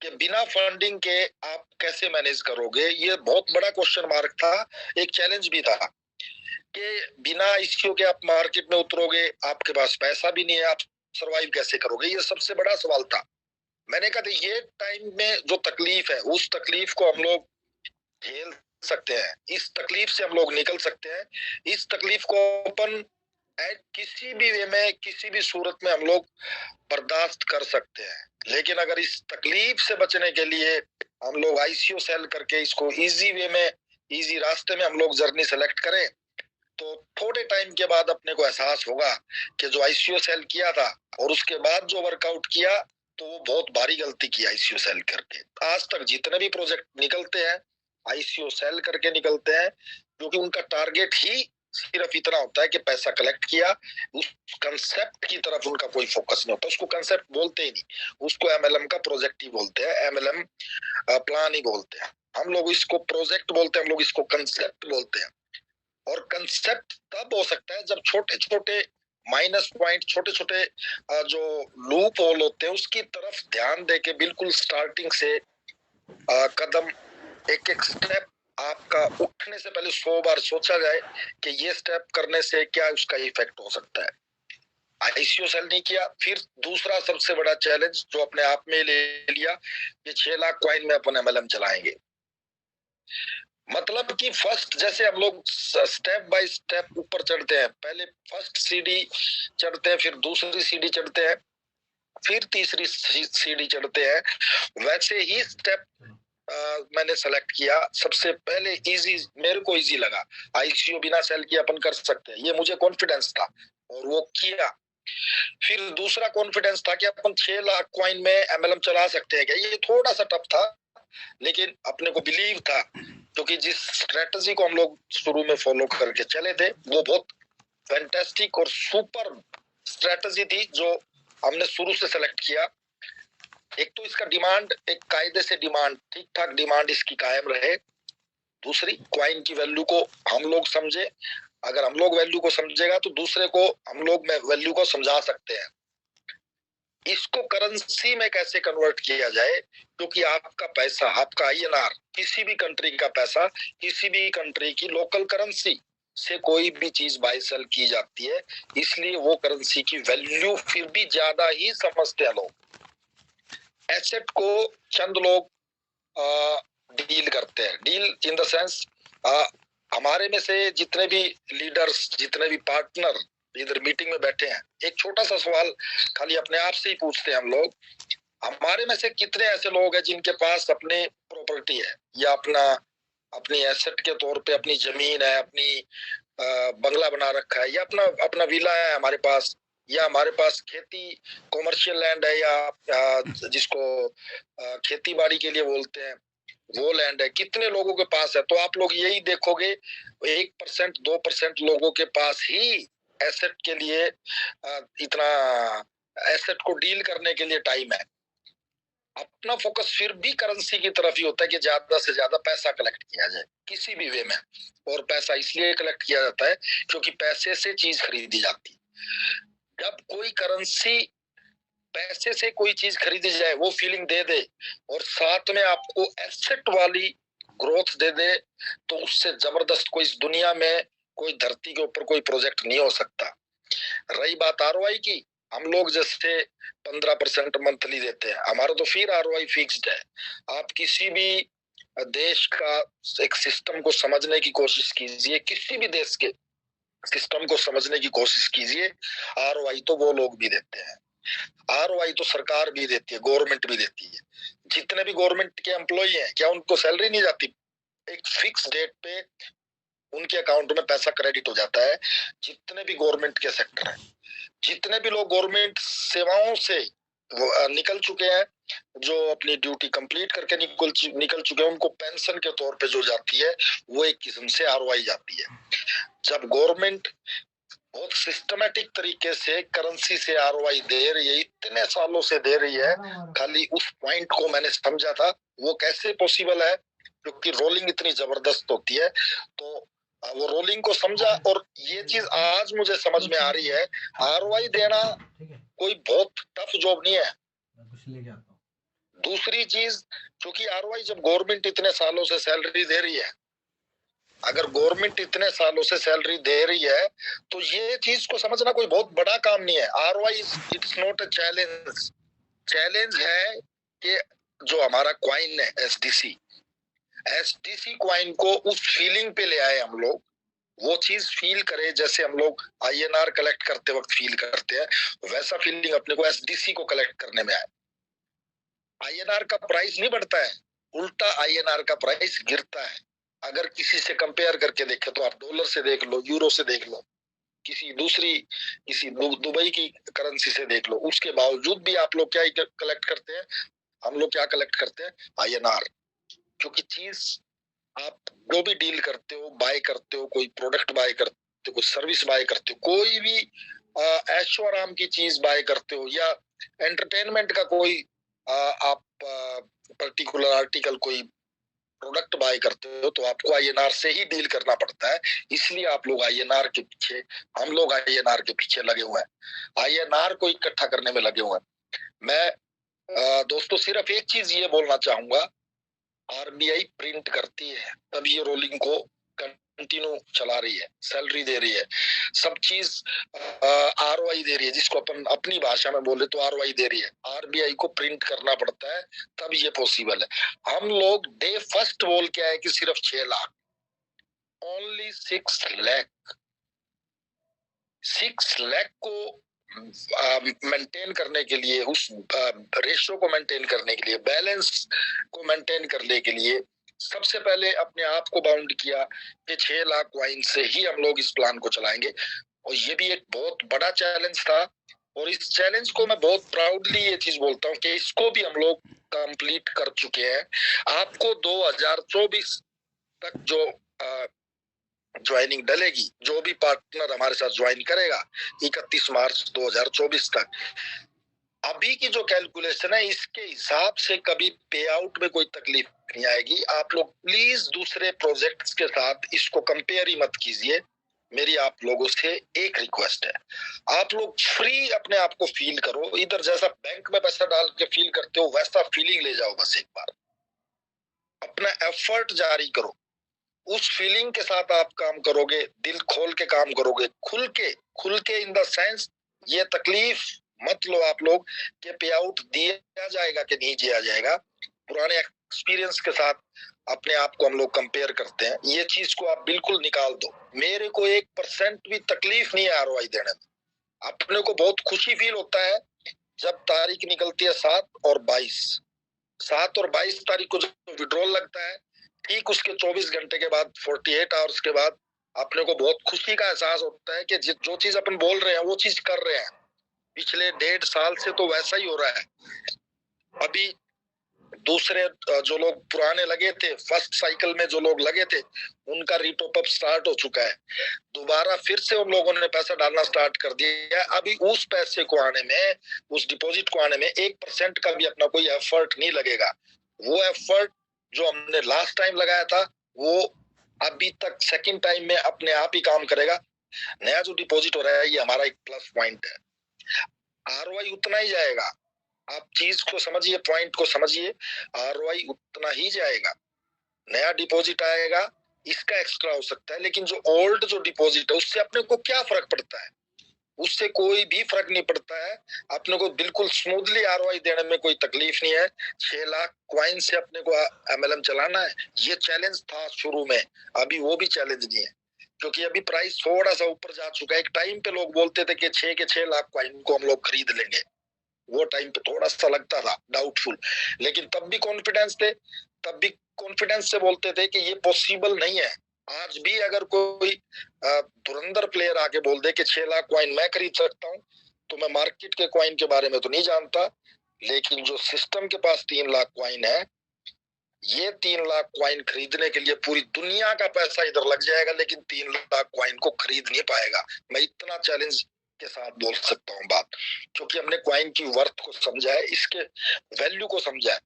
कि बिना फंडिंग के आप कैसे मैनेज करोगे, ये बहुत बड़ा क्वेश्चन मार्क था, एक चैलेंज भी था कि बिना आईसीओ के आप मार्केट में उतरोगे, आपके पास पैसा भी नहीं है, आप सरवाइव कैसे करोगे, ये सबसे बड़ा सवाल था। मैंने कहा था ये टाइम में जो तकलीफ है, उस तकलीफ को हम लोग झेल सकते हैं, इस तकलीफ से हम लोग निकल सकते हैं, इस तकलीफ को अपन किसी भी वे में, किसी भी सूरत में हम लोग बर्दाश्त कर सकते हैं। लेकिन अगर इस तकलीफ से बचने के लिए हम लोग आईसीओ सेल करके इसको इजी वे में, इजी रास्ते में हम लोग जर्नी सेलेक्ट करें, तो थोड़े टाइम के बाद अपने को एहसास होगा कि जो आईसीओ सेल किया था और उसके बाद जो वर्कआउट किया, तो वो बहुत भारी गलती की आईसीओ सेल करके। आज तक जितने भी प्रोजेक्ट निकलते हैं आईसीओ सेल करके निकलते हैं, क्योंकि उनका टारगेट ही सिर्फ इतना होता है कि पैसा कलेक्ट किया, उस कंसेप्ट की तरफ उनका कोई फोकस नहीं होता। उसको कंसेप्ट बोलते ही नहीं, उसको एमएलएम का प्रोजेक्ट ही बोलते हैं, एमएलएम प्लान ही बोलते हैं। हम लोग इसको प्रोजेक्ट बोलते हैं, हम लोग इसको कंसेप्ट बोलते हैं। और कंसेप्ट तब हो सकता है जब छोटे छोटे माइनस पॉइंट, छोटे छोटे जो लूप होल होते हैं उसकी तरफ ध्यान देके बिल्कुल स्टार्टिंग से कदम, एक एक स्टेप आपका उठने से पहले 100 बार सोचा जाए कि ये स्टेप करने से क्या उसका इफेक्ट हो सकता है। आईसीओ सेल नहीं किया। फिर दूसरा सबसे बड़ा चैलेंज जो अपने आप में ले लिया कि 6 लाख कॉइन में अपन एमएलएम चलाएंगे। मतलब कि फर्स्ट जैसे हम लोग स्टेप बाय स्टेप ऊपर चढ़ते हैं, पहले फर्स्ट सीढ़ी चढ़ते हैं, फिर दूसरी सीढ़ी चढ़ते हैं, फिर तीसरी सीढ़ी चढ़ते हैं, वैसे ही स्टेप मैंने सेलेक्ट किया। सबसे पहले इजी, मेरे को इजी लगा, आईसीओ बिना सेल किए अपन कर सकते हैं, ये मुझे कॉन्फिडेंस था और वो किया। फिर दूसरा कॉन्फिडेंस था कि अपन 6 लाख कॉइन में एमएलएम चला सकते हैं क्या। ये थोड़ा सा टफ था, लेकिन अपने को बिलीव था, क्योंकि जिस स्ट्रेटजी को हम लोग शुरू में फॉलो करके चले थे वो बहुत फैंटास्टिक और सुपर स्ट्रेटजी थी जो हमने शुरू से सेलेक्ट किया। एक तो इसका डिमांड, एक कायदे से डिमांड, ठीक ठाक डिमांड इसकी कायम रहे। दूसरी, क्वाइन की वैल्यू को हम लोग समझे। अगर हम लोग वैल्यू को समझेगा तो दूसरे को हम लोग वैल्यू को समझा सकते हैं। इसको करेंसी में कैसे कन्वर्ट किया जाए, क्योंकि आपका पैसा, आपका आईएनआर, किसी भी कंट्री का पैसा, किसी भी कंट्री की लोकल करेंसी से कोई भी चीज बाय सेल की जाती है, इसलिए वो करेंसी की वैल्यू फिर भी ज्यादा ही समझते हैं लोग। एसेट को चंद लोग डील करते हैं, डील इन द सेंस हमारे में से जितने भी लीडर्स, जितने भी पार्टनर इधर मीटिंग में बैठे हैं, एक छोटा सा सवाल खाली अपने आप से ही पूछते हैं हम लोग, हमारे में से कितने ऐसे लोग हैं जिनके पास अपनी प्रॉपर्टी है या अपनी एसेट के तौर पे अपनी जमीन है, अपनी बंगला बना रखा है, या अपना विला है हमारे पास, या हमारे पास खेती कॉमर्शियल लैंड है, या जिसको खेती बाड़ी के लिए बोलते हैं वो लैंड है। कितने लोगों के पास है? तो आप लोग यही देखोगे 1% 2% लोगों के पास ही एसेट के लिए इतना एसेट को डील करने के लिए टाइम है। अपना फोकस फिर भी करेंसी की तरफ ही होता है कि ज्यादा से ज्यादा पैसा कलेक्ट किया जाए किसी भी वे में। और पैसा इसलिए कलेक्ट किया जाता है क्योंकि पैसे से चीज खरीदी जाती है। जब कोई करेंसी पैसे से कोई चीज खरीदी जाए, वो फीलिंग दे दे और साथ में आपको एसेट वाली ग्रोथ दे दे, तो उससे जबरदस्त कोई इस दुनिया में, कोई धरती के ऊपर कोई प्रोजेक्ट नहीं हो सकता। रही बात आरओआई की, हम लोग जैसे 15% मंथली देते हैं, हमारा तो फिर आरओआई फिक्स्ड है। आप किसी भी देश का एक सिस्टम को समझने की कोशिश कीजिए, किसी भी देश के सिस्टम को समझने की कोशिश कीजिए, आरओआई तो वो लोग भी देते हैं, आरओआई तो सरकार भी देती है, गवर्नमेंट भी देती है। जितने भी गवर्नमेंट के एम्प्लॉय हैं, क्या उनको सैलरी नहीं जाती? एक फिक्स डेट पे उनके अकाउंट में पैसा क्रेडिट हो जाता है। जितने भी गवर्नमेंट के सेक्टर हैं, जितने भी लोग गवर्नमेंट सेवाओं से निकल चुके हैं, जो अपनी ड्यूटी कंप्लीट करके निकल चुके हैं, उनको पेंशन के तौर पे जो जाती है वो एक किस्म से आरओआई जाती है। जब गवर्नमेंट बहुत सिस्टमेटिक तरीके से करेंसी से आरओआई दे रही है, इतने सालों से दे रही है, खाली उस पॉइंट को मैंने समझा था वो कैसे पॉसिबल है, क्योंकि रोलिंग इतनी जबरदस्त होती है। तो वो रोलिंग को समझा और ये चीज आज मुझे समझ में आ रही है, आरओआई देना कोई बहुत टफ जॉब नहीं है। दूसरी चीज, क्योंकि आरओआई जब गवर्नमेंट इतने सालों से सैलरी दे रही है, अगर गवर्नमेंट इतने सालों से सैलरी दे रही है तो ये चीज को समझना कोई बहुत बड़ा काम नहीं है। ROI it's not a challenge. Challenge है कि जो हमारा क्वाइन है एसडीसी क्वाइन को उस फीलिंग पे ले आए हम लोग, वो चीज फील करे जैसे हम लोग आईएनआर कलेक्ट करते वक्त फील करते हैं, वैसा फीलिंग अपने को एसडीसी को कलेक्ट करने में आए। आईएनआर का प्राइस नहीं बढ़ता है, उल्टा आईएनआर का प्राइस गिरता है। अगर किसी से कंपेयर करके देखें तो आप डॉलर से देख लो, यूरो से देख लो, किसी दुबई की करेंसी से देख लो, उसके बावजूद भी आप लोग क्या कलेक्ट करते हैं, हम लोग क्या कलेक्ट करते हैं? आईएनआर। क्योंकि चीज आप जो भी डील करते हो, बाय करते हो, कोई प्रोडक्ट बाय करते हो, कोई सर्विस बाय करते हो, कोई भी ऐशो आराम की चीज बाय करते हो, या एंटरटेनमेंट का कोई आप पर्टिकुलर आर्टिकल, कोई प्रोडक्ट बाय करते हो, तो आपको आईएनआर से ही डील करना पड़ता है। इसलिए आप लोग आईएनआर के पीछे, हम लोग आईएनआर के पीछे लगे हुए हैं, आईएनआर को इकट्ठा करने में लगे हुए हैं। मैं दोस्तों सिर्फ एक चीज ये बोलना चाहूंगा, आरबीआई प्रिंट करती है तब ये रोलिंग को कंटिन्यू चला रही है, सैलरी दे रही है, सब चीज ROI दे रही है, जिसको अपन अपनी भाषा में बोले तो ROI दे रही है। RBI को प्रिंट करना पड़ता है तब ये पॉसिबल है। हम लोग डे फर्स्ट बोल के आए कि सिर्फ 6 लाख, ओनली 6 लाख, 6 लाख को मेंटेन करने के लिए, उस रेशियो को मेंटेन करने के लिए, बैलेंस को मेंटेन करने के लिए सबसे पहले अपने आप को बाउंड किया कि 6 लाख कॉइन से ही हम लोग इस प्लान को चलाएंगे। और ये भी एक बहुत बड़ा चैलेंज था, और इस चैलेंज को मैं बहुत प्राउडली ये चीज बोलता हूँ कि इसको भी हम लोग कंप्लीट कर चुके हैं। आपको 2024 तक जो ज्वाइनिंग डलेगी, जो भी पार्टनर हमारे साथ ज्वाइन करेगा 31 मार्च 2024 तक, अभी की जो कैलकुलेशन है इसके हिसाब से कभी पे आउट में कोई तकलीफ नहीं आएगी। आप लोग प्लीज दूसरे प्रोजेक्ट्स के साथ इसको कंपेयर ही मत कीजिए। मेरी आप लोगों से एक रिक्वेस्ट है, आप लोग फ्री अपने आप को फील करो, इधर जैसा बैंक में पैसा डाल के फील करते हो वैसा फीलिंग ले जाओ। बस एक बार अपना एफर्ट जारी करो, उस फीलिंग के साथ आप काम करोगे, दिल खोल के काम करोगे, खुल के इन द सेंस ये तकलीफ मत लो आप लोग कि पे आउट दिया जाएगा कि नहीं दिया जाएगा। पुराने एक्सपीरियंस के साथ अपने आप को हम लोग कंपेयर करते हैं, ये चीज को आप बिल्कुल निकाल दो। मेरे को 1% भी तकलीफ नहीं है ROI देने में। अपने को बहुत खुशी फील होता है जब तारीख निकलती है 7 और 22 तारीख को जो विड्रॉल लगता है, ठीक उसके 24 घंटे के बाद, 48 आवर्स के बाद अपने को बहुत खुशी का एहसास होता है कि जो चीज अपन बोल रहे हैं वो चीज कर रहे हैं। पिछले 1.5 साल से तो वैसा ही हो रहा है। अभी दूसरे जो लोग पुराने लगे थे, फर्स्ट साइकिल में जो लोग लगे थे, उनका रीटॉप अप स्टार्ट हो चुका है। दोबारा फिर से उन लोगों ने पैसा डालना स्टार्ट कर दिया है। अभी उस पैसे को आने में, उस डिपॉजिट को आने में 1% का भी अपना कोई एफर्ट नहीं लगेगा। वो एफर्ट जो हमने लास्ट टाइम लगाया था वो अभी तक सेकंड टाइम में अपने आप ही काम करेगा। नया जो डिपॉजिट हो रहा है ये हमारा एक प्लस पॉइंट है। ROI उतना ही जाएगा, आप चीज को समझिए, पॉइंट को समझिए, ROI उतना ही जाएगा। नया डिपॉजिट आएगा, इसका एक्स्ट्रा हो सकता है, लेकिन जो ओल्ड जो डिपॉजिट है उससे अपने को क्या फर्क पड़ता है? उससे कोई भी फर्क नहीं पड़ता है। अपने को बिल्कुल स्मूथली ROI देने में कोई तकलीफ नहीं है। 6 लाख कॉइन से अपने को MLM चलाना है, ये चैलेंज था शुरू में, अभी वो भी चैलेंज नहीं है, क्योंकि अभी प्राइस थोड़ा सा ऊपर जा चुका है। एक टाइम पे लोग बोलते थे कि 6 के 6 लाख कॉइन को हम लोग खरीद लेंगे, वो टाइम पे थोड़ा सा लगता था डाउटफुल, लेकिन तब भी कॉन्फिडेंस थे, तब भी कॉन्फिडेंस से बोलते थे कि ये पॉसिबल नहीं है। आज भी अगर कोई धुरंधर प्लेयर आके बोल दे कि 6 लाख कॉइन मैं खरीद सकता हूँ, तो मैं मार्केट के कॉइन के बारे में तो नहीं जानता, लेकिन जो सिस्टम के पास 3 लाख कॉइन है, ये 3 लाख कॉइन खरीदने के लिए पूरी दुनिया का पैसा इधर लग जाएगा, लेकिन 3 लाख कॉइन को खरीद नहीं पाएगा। मैं इतना चैलेंज के साथ बोल सकता हूँ बात, क्योंकि हमने कॉइन की वर्थ को समझा है, इसके वैल्यू को समझा है।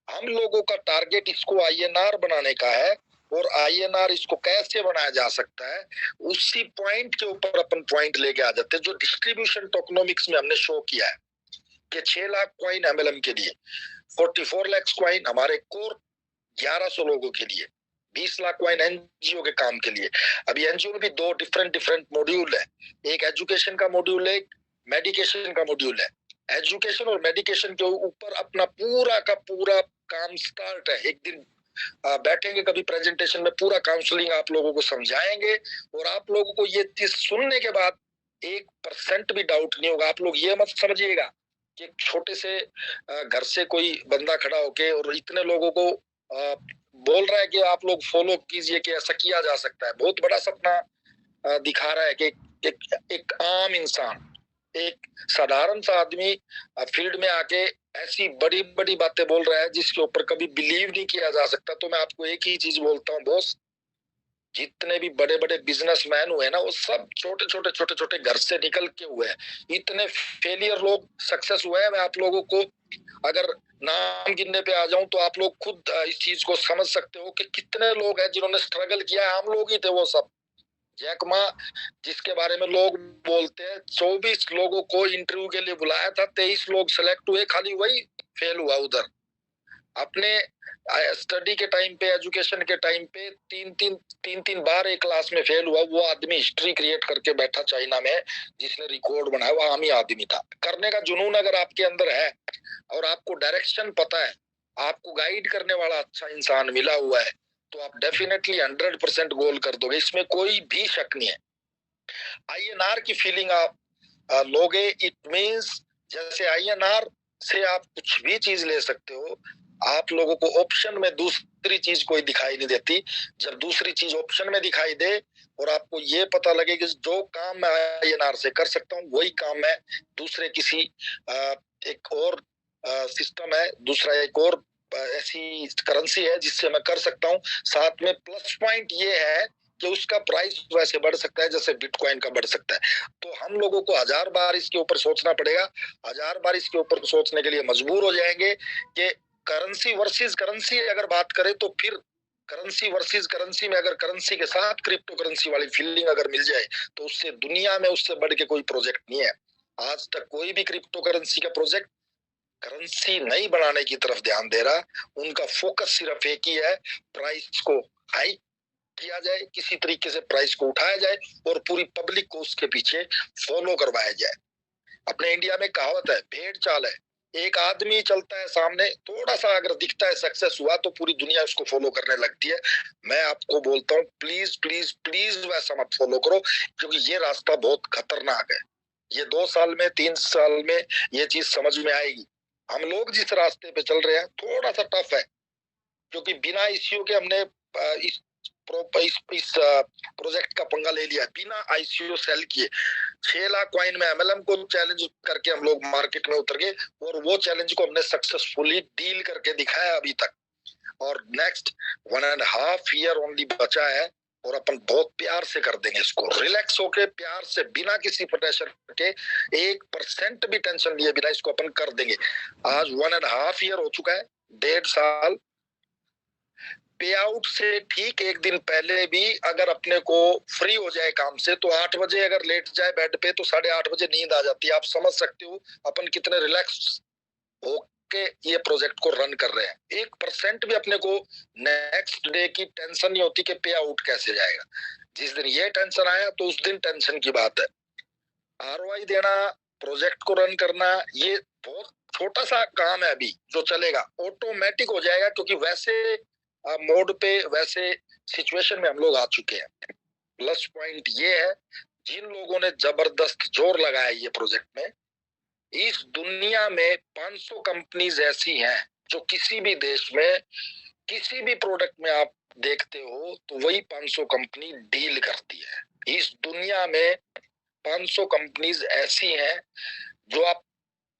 हम लोगों का टारगेट इसको INR बनाने का है, और INR इसको कैसे बनाया जा सकता है, उसी पॉइंट के ऊपर अपन पॉइंट लेके आ जाते हैं जो डिस्ट्रीब्यूशन टोकनोमिक्स में हमने शो किया है कि 6 लाख कॉइन MLM के लिए, 44 लाख कॉइन हमारे कोर 1100 लोगों के लिए, 20 लाख कॉइन NGO के काम के लिए। अभी NGO में भी 2 डिफरेंट मॉड्यूल है, एक एजुकेशन का मॉड्यूल है, एक मेडिकेशन का मॉड्यूल है। एजुकेशन और मेडिकेशन के ऊपर अपना पूरा का पूरा काम स्टार्ट है। एक दिन बैठेंगे कभी प्रेजेंटेशन में, पूरा काउंसलिंग आप लोगों को समझाएंगे, और आप लोगों को ये चीज सुनने के बाद 1% भी डाउट नहीं होगा। आप लोग ये मत समझिएगा कि छोटे से घर से कोई बंदा खड़ा होके और इतने लोगों को बोल रहा है कि आप लोग फॉलो कीजिए कि ऐसा किया जा सकता है। बहुत बड़ा सपना दिखा रहा है कि एक आम इंसान, एक साधारण सा आदमी फील्ड में आके ऐसी बड़ी बड़ी बातें बोल रहा है जिसके ऊपर कभी बिलीव नहीं किया जा सकता। तो मैं आपको एक ही चीज बोलता हूँ बॉस, जितने भी बड़े बड़े बिजनेसमैन हुए ना, वो सब छोटे घर से निकल के हुए हैं। इतने फेलियर लोग सक्सेस हुए हैं। मैं आप लोगों को अगर नाम गिनने पे आ जाऊं तो आप लोग खुद इस चीज को समझ सकते हो कि कितने लोग हैं जिन्होंने स्ट्रगल किया है। हम लोग ही थे वो सब। जैक मा जिसके बारे में लोग बोलते हैं, 24 लोगों को इंटरव्यू के लिए बुलाया था, 23 लोग सेलेक्ट हुए, खाली वही फेल हुआ उधर। अपने स्टडी के टाइम पे, एजुकेशन के टाइम पे तीन बार एक क्लास में फेल हुआ वो आदमी हिस्ट्री क्रिएट करके बैठा चाइना में, जिसने रिकॉर्ड बनाया, वो आम ही आदमी था। करने का जुनून अगर आपके अंदर है और आपको डायरेक्शन पता है, आपको गाइड करने वाला अच्छा इंसान मिला हुआ है, तो आप डेफिनेटली 100% गोल कर दोगे, इसमें कोई भी शक नहीं है। INR की फीलिंग आप लोगे, इट मींस जैसे INR से आप कुछ भी चीज ले सकते हो। आप लोगों को ऑप्शन में दूसरी चीज कोई दिखाई नहीं देती। जब दूसरी चीज ऑप्शन में दिखाई दे और आपको ये पता लगे कि जो काम मैं INR से कर सकता हूँ वही काम मैं दूसरे किसी एक और सिस्टम है, दूसरा एक और ऐसी करेंसी है जिससे मैं कर सकता हूँ। साथ में प्लस पॉइंट ये है कि उसका प्राइस वैसे बढ़ सकता है जैसे बिटकॉइन का बढ़ सकता है। तो हम लोगों को 1000 बार इसके ऊपर सोचना पड़ेगा, 1000 बार इसके ऊपर सोचने के लिए मजबूर हो जाएंगे कि करेंसी वर्सेस करेंसी अगर बात करें तो फिर करेंसी वर्सेस करेंसी में अगर करेंसी के साथ क्रिप्टो करेंसी वाली फीलिंग अगर मिल जाए तो उससे दुनिया में उससे बढ़ के कोई प्रोजेक्ट नहीं है। आज तक कोई भी क्रिप्टो करेंसी का प्रोजेक्ट करेंसी नहीं बनाने की तरफ ध्यान दे रहा। उनका फोकस सिर्फ एक ही है, प्राइस को हाई किया जाए, किसी तरीके से प्राइस को उठाया जाए और पूरी पब्लिक को उसके पीछे फॉलो करवाया जाए। अपने इंडिया में कहावत है, भेड़ चाल है, एक आदमी चलता है सामने, थोड़ा सा अगर दिखता है सक्सेस हुआ तो पूरी दुनिया उसको फॉलो करने लगती है। मैं आपको बोलता हूँ प्लीज प्लीज प्लीज वैसा मत फॉलो करो, क्योंकि ये रास्ता बहुत खतरनाक है। ये 2 साल में 3 साल में ये चीज समझ में आएगी। हम लोग जिस रास्ते पे चल रहे हैं थोड़ा सा टफ है, क्योंकि बिना इश्यू के हमने इस प्रोजेक्ट का पंगा ले लिया, बिना ICO सेल किए। 6 लाख कॉइन में MLM को चैलेंज करके हम लोग मार्केट में उतर गए और वो चैलेंज को हमने सक्सेसफुली डील करके दिखाया अभी तक। और नेक्स्ट 1.5 ईयर ओनली बचा है और अपन बहुत प्यार से कर देंगे इसको, रिलैक्स होके प्यार से, बिना किसी प्रेशर के, 1% भी टेंशन लिए बिना इसको अपन कर देंगे। आज 1.5 ईयर हो चुका है, 1.5 साल। पे आउट से ठीक एक दिन पहले भी अगर अपने को फ्री हो जाए काम से तो 8 बजे अगर लेट जाए बेड पे तो 8:30 बजे नींद आ जाती है। आप समझ सकते हो अपन कितने रिलैक्स होके ये प्रोजेक्ट को रन कर रहे हैं। 1% भी अपने को नेक्स्ट डे की टेंशन नहीं होती कि पे आउट कैसे जाएगा। जिस दिन ये टेंशन आया तो उस दिन टेंशन की बात है। ROI देना, प्रोजेक्ट को रन करना, ये बहुत छोटा सा काम है अभी जो चलेगा, ऑटोमेटिक हो जाएगा, क्योंकि वैसे मोड पे, वैसे सिचुएशन में हम लोग आ चुके हैं। प्लस पॉइंट ये है, जिन लोगों ने जबरदस्त जोर लगाया ये प्रोजेक्ट में, इस दुनिया में 500 कंपनीज ऐसी हैं जो किसी भी देश में किसी भी प्रोडक्ट में आप देखते हो तो वही 500 कंपनी डील करती है। इस दुनिया में 500 कंपनीज ऐसी हैं जो आप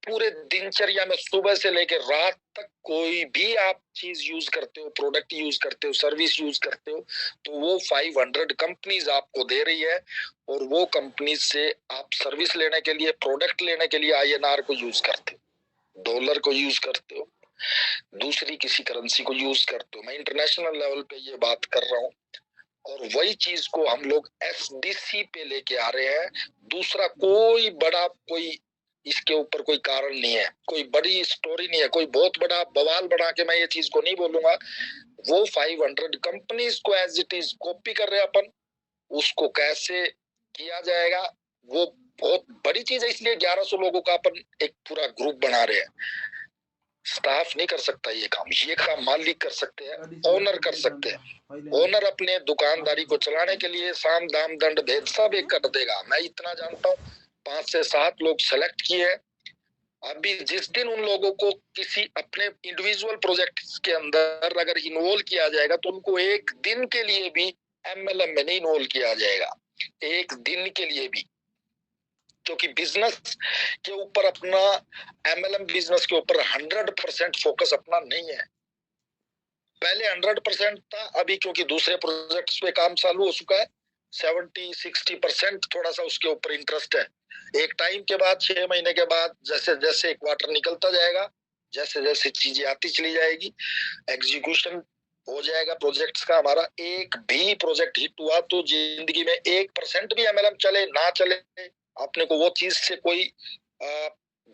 पूरे दिनचर्या में सुबह से लेकर रात तक कोई भी आप चीज यूज करते हो, प्रोडक्ट यूज करते हो, सर्विस यूज करते हो, तो वो 500 कंपनीज आपको दे रही है। और वो कंपनीज से आप सर्विस लेने के लिए, प्रोडक्ट लेने के लिए INR को यूज करते हो, डॉलर को यूज करते हो, दूसरी किसी करेंसी को यूज करते हो। मैं इंटरनेशनल लेवल पे ये बात कर रहा हूँ और वही चीज को हम लोग SDC पे लेके आ रहे हैं। दूसरा कोई बड़ा, कोई इसके ऊपर कोई कारण नहीं है, कोई बड़ी स्टोरी नहीं है, कोई बहुत बड़ा बवाल बना के मैं ये चीज को नहीं बोलूंगा। वो 500 कंपनीज को एज इट इज कॉपी कर रहे हैं अपन, उसको कैसे किया जाएगा वो बहुत बड़ी चीज है। इसलिए 1100 लोगों का अपन एक पूरा ग्रुप बना रहे हैं। स्टाफ नहीं कर सकता ये काम मालिक कर सकते हैं, ओनर कर सकते हैं। ओनर अपने दुकानदारी को चलाने के लिए साम दाम दंड भेद सब एक कर देगा। मैं इतना जानता हूँ, 5 से 7 लोग सेलेक्ट किए हैं। अभी जिस दिन उन लोगों को किसी अपने इंडिविजुअल प्रोजेक्ट के अंदर अगर इन्वॉल्व किया जाएगा तो उनको एक दिन के लिए भी MLM में नहीं इन्वॉल्व किया जाएगा, एक दिन के लिए भी, क्योंकि बिजनेस के ऊपर अपना, MLM बिजनेस के ऊपर 100% फोकस अपना नहीं है। पहले 100% था, अभी क्योंकि दूसरे प्रोजेक्ट्स पे काम चालू हो चुका है, 70-60% थोड़ा सा उसके ऊपर इंटरेस्ट है। एक टाइम के बाद, 6 महीने के बाद, जैसे जैसे क्वार्टर निकलता जाएगा, जैसे जैसे चीजें आती चली जाएगी, एग्जीक्यूशन हो जाएगा प्रोजेक्ट्स का। हमारा एक भी प्रोजेक्ट हिट हुआ तो जिंदगी में 1% भी MLM चले ना चले, अपने को वो चीज से कोई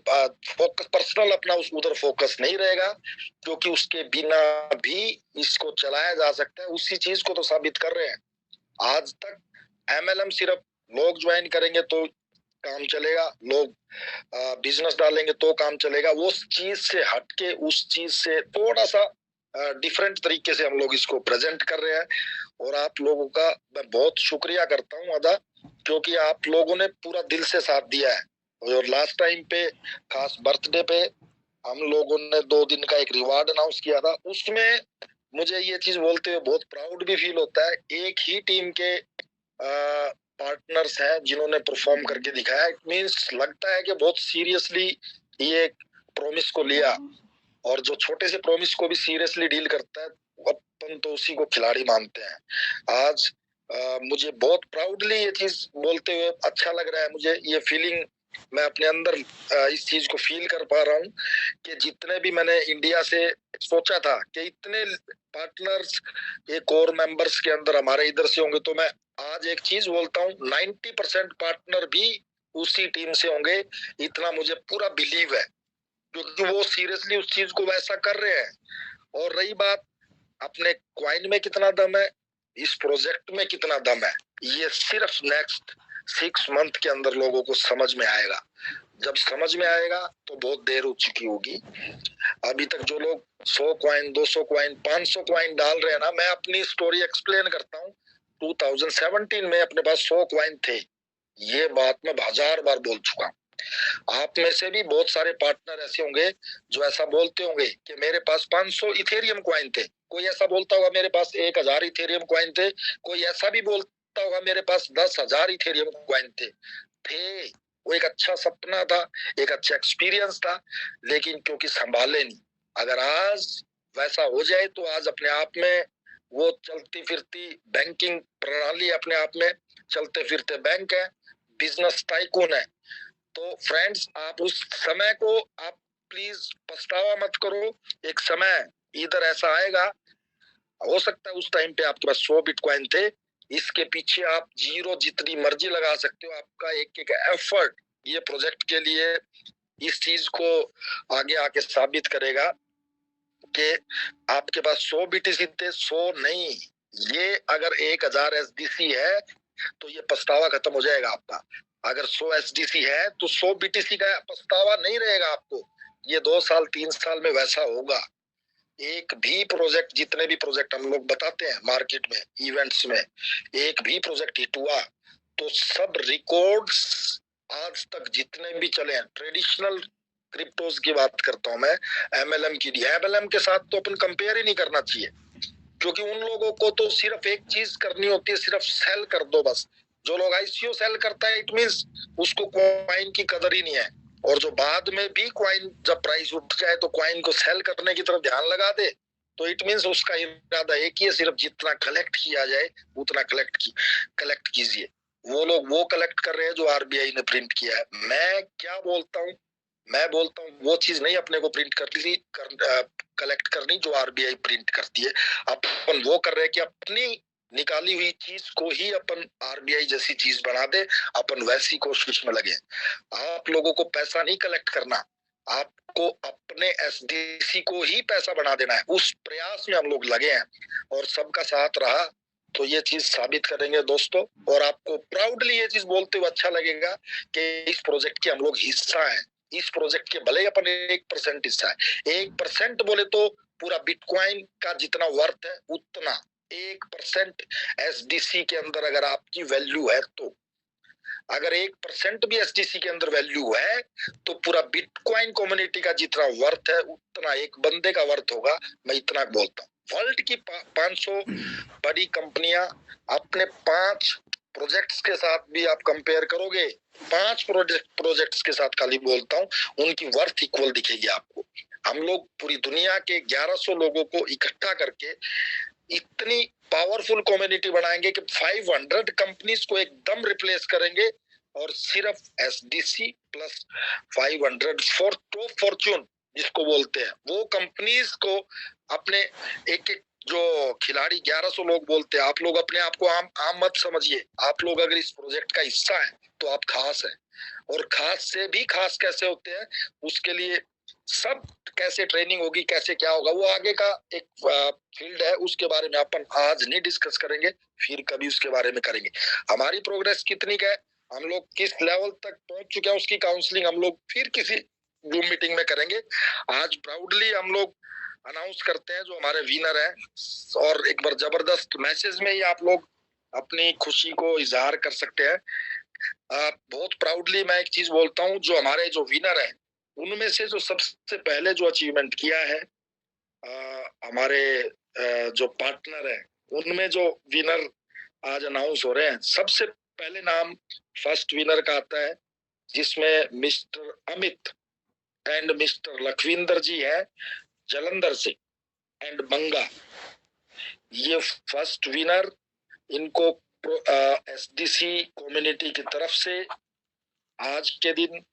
फोकस पर्सनल अपना उस उधर फोकस नहीं रहेगा, क्योंकि उसके बिना भी इसको चलाया जा सकता है। उसी चीज को तो साबित कर रहे हैं आज तक। MLM सिर्फ लोग ज्वाइन करेंगे तो काम चलेगा, लोग बिजनेस डालेंगे तो काम चलेगा, वो उस चीज से हटके उस चीज से थोड़ा सा डिफरेंट तरीके से हम लोग इसको प्रेजेंट कर रहे हैं। और आप लोगों का मैं बहुत शुक्रिया करता हूँ अदा, क्योंकि आप लोगों ने पूरा दिल से साथ दिया है। और लास्ट टाइम पे खास बर्थडे पे हम लोगों ने 2 दिन का एक रिवार्ड अनाउंस किया था, उसमें मुझे ये चीज बोलते हुए बहुत प्राउड भी फील होता है। एक ही टीम के पार्टनर्स हैं जिन्होंने परफॉर्म करके दिखाया। इट मीन्स लगता है कि बहुत सीरियसली ये प्रॉमिस को लिया, और जो छोटे से प्रॉमिस को भी सीरियसली डील करता है अपन तो उसी को खिलाड़ी मानते हैं। आज मुझे बहुत प्राउडली ये चीज बोलते हुए अच्छा लग रहा है। मुझे ये फीलिंग मैं अपने अंदर इस चीज को फील कर पा रहा हूँ कि जितने भी मैंने इंडिया से सोचा था कि इतने पार्टनर्स ये कोर मेंबर्स के अंदर हमारे इधर से होंगे, तो मैं आज एक चीज बोलता हूँ 90% पार्टनर भी उसी टीम से होंगे, इतना मुझे पूरा बिलीव है, क्योंकि वो सीरियसली उस चीज को वैसा कर रहे हैं। और रही बात अपने क्वाइन में कितना दम है, इस प्रोजेक्ट में कितना दम है, ये सिर्फ नेक्स्ट 6 मंथ के अंदर लोगों को समझ में आएगा। जब समझ में आएगा तो बहुत देर हो चुकी होगी। अभी तक जो लोग 100 क्वाइन 200 क्वाइन 500 क्वाइन डाल रहे हैं ना, मैं अपनी स्टोरी एक्सप्लेन करता हूँ। 2017 में अपने पास 100 क्वाइन थे, ये बात मैं 1000 बार बोल चुका हूँ। आप में से भी बहुत सारे पार्टनर ऐसे होंगे जो ऐसा बोलते होंगे कि मेरे पास 500 इथेरियम क्वाइन थे, कोई ऐसा बोलता होगा मेरे पास 1000 इथेरियम क्वाइन थे, कोई ऐसा भी बोलता होगा मेरे पास 10,000 इथेरियम क्वाइन थे। वो एक अच्छा सपना था, एक अच्छा एक्सपीरियंस था, लेकिन क्योंकि संभाले नहीं। अगर आज वैसा हो जाए तो आज अपने आप में वो चलती फिरती बैंकिंग प्रणाली अपने आप में चलते फिरते बैंक है, बिजनेस टाइकून है। तो फ्रेंड्स, आप उस समय को आप प्लीज पछतावा मत करो। एक समय इधर ऐसा आएगा, हो सकता है उस टाइम पे आपके पास 100 बिटकॉइन थे, इसके पीछे आप जीरो जितनी मर्जी लगा सकते हो। आपका एक एक एफर्ट ये प्रोजेक्ट के लिए इस चीज को आगे आके साबित करेगा कि आपके पास 100 BTC थे, 100 नहीं। ये अगर 1000 SDC है तो ये पछतावा खत्म हो जाएगा आपका। अगर 100 SDC है तो 100 BTC का पछतावा नहीं रहेगा आपको। ये 2 साल 3 साल में वैसा होगा। एक भी प्रोजेक्ट, जितने भी प्रोजेक्ट हम लोग बताते हैं मार्केट में इवेंट्स में, एक भी प्रोजेक्ट हिट हुआ तो सब रिकॉर्ड्स आज तक जितने भी चले हैं, ट्रेडिशनल क्रिप्टोज की बात करता हूं मैं, MLM की। MLM के साथ तो अपन कंपेयर ही नहीं करना चाहिए, क्योंकि उन लोगों को तो सिर्फ एक चीज करनी होती है, सिर्फ सेल कर दो बस। जो लोग ICO सेल करता है, इट मींस उसको कॉइन की कदर ही नहीं है। और जो बाद में भी कॉइन जब प्राइस उठ जाए तो कॉइन को सेल करने की तरफ ध्यान लगा दे, तो इट मींस उसका इरादा एक ही है, सिर्फ जितना कलेक्ट किया जाए उतना कलेक्ट कीजिए। वो लोग वो कलेक्ट कर रहे हैं जो RBI ने प्रिंट किया है। मैं क्या बोलता हूँ, मैं बोलता हूँ वो चीज नहीं अपने को प्रिंट कलेक्ट करनी जो RBI प्रिंट करती है। अपन वो कर रहे हैं कि अपनी निकाली हुई चीज को ही अपन RBI जैसी चीज बना दे, अपन वैसी कोशिश में लगे। आप लोगों को पैसा नहीं कलेक्ट करना, आपको अपने SDC को ही पैसा बना देना है। उस प्रयास में हम लोग लगे हैं और सबका साथ रहा तो ये चीज साबित करेंगे दोस्तों। और आपको प्राउडली ये चीज बोलते हुए अच्छा लगेगा कि इस प्रोजेक्ट के हम लोग हिस्सा हैं। इस प्रोजेक्ट के भले ही अपन 1% हिस्सा है, 1% बोले तो पूरा बिटकॉइन का जितना वर्थ है उतना 1% SDC के अंदर अगर आपकी वैल्यू है, तो अगर 1% भी SDC के अंदर वैल्यू है तो पूरा बिटकॉइन कम्युनिटी का जितना वर्थ है उतना एक बंदे का वर्थ होगा। मैं इतना बोलता हूँ। वर्ल्ड की 500 बड़ी कंपनियां अपने 5 प्रोजेक्ट्स के साथ भी आप कंपेयर करोगे, 5 प्रोजेक्ट्स के साथ खाली बोलता हूँ, उनकी वर्थ इक्वल दिखेगी आपको। हम लोग पूरी दुनिया के 1100 लोगों को इकट्ठा करके इतनी पावरफुल कम्युनिटी बनाएंगे कि 500 कंपनीज को एकदम रिप्लेस करेंगे, और सिर्फ SDC प्लस 500 टॉप फॉर्च्यून जिसको बोलते हैं वो कंपनीज को अपने एक एक जो खिलाड़ी 1100 लोग बोलते हैं, आप लोग अपने आप को आम मत समझिए। आप लोग अगर इस प्रोजेक्ट का हिस्सा है तो आप खास है। और खास से भी खास कैसे होते हैं, उसके लिए सब कैसे ट्रेनिंग होगी, कैसे क्या होगा, वो आगे का एक फील्ड है, उसके बारे में अपन आज नहीं डिस्कस करेंगे, फिर कभी उसके बारे में करेंगे। हमारी प्रोग्रेस कितनी है, हम लोग किस लेवल तक पहुंच चुके हैं, उसकी काउंसलिंग हम लोग फिर किसी जूम मीटिंग में करेंगे। आज प्राउडली हम लोग अनाउंस करते हैं जो हमारे विनर हैं, और एक बार जबरदस्त मैसेज में ही आप लोग अपनी खुशी को इजहार कर सकते हैं। बहुत प्राउडली मैं एक चीज बोलता हूँ, जो हमारे जो विनर हैं उनमें से जो सबसे पहले जो अचीवमेंट किया है, हमारे जो पार्टनर हैं उनमें जो विनर आज अनाउंस हो रहे हैं, सबसे पहले नाम फर्स्ट विनर का आता है, जिसमें mister Amit and mister Lakhwinder ji है जलंधर से एंड बंगा। ये फर्स्ट विनर, इनको एसडीसी कम्युनिटी की तरफ से आज के दिन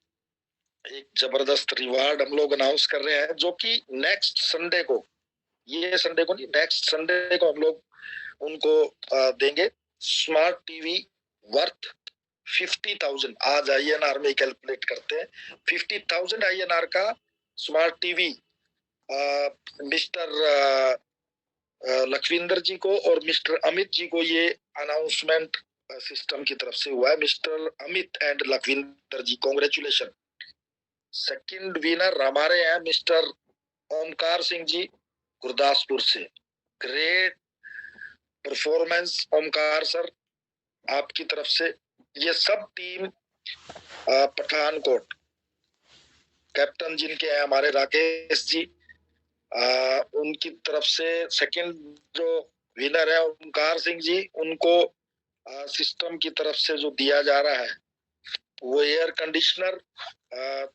एक जबरदस्त रिवार्ड हम लोग अनाउंस कर रहे हैं, जो कि नेक्स्ट संडे को, ये संडे को नहीं, नेक्स्ट संडे को हम लोग उनको देंगे। स्मार्ट टीवी वर्थ 50,000, आज INR में कैलकुलेट करते हैं, 50,000 INR का स्मार्ट टीवी मिस्टर लखविंदर जी को और मिस्टर अमित जी को ये अनाउंसमेंट सिस्टम की तरफ से हुआ है। Mister Amit and Lakhwinder ji, congratulation. Second winner हमारे हैं मिस्टर ओमकार सिंह जी गुरदासपुर से। ग्रेट परफॉर्मेंस ओमकार सर, आपकी तरफ से। ये सब टीम पठानकोट, कैप्टन जिनके हैं हमारे राकेश जी, उनकी तरफ से सेकंड जो विनर है ओमकार सिंह जी, उनको सिस्टम की तरफ से जो दिया जा रहा है वो एयर कंडीशनर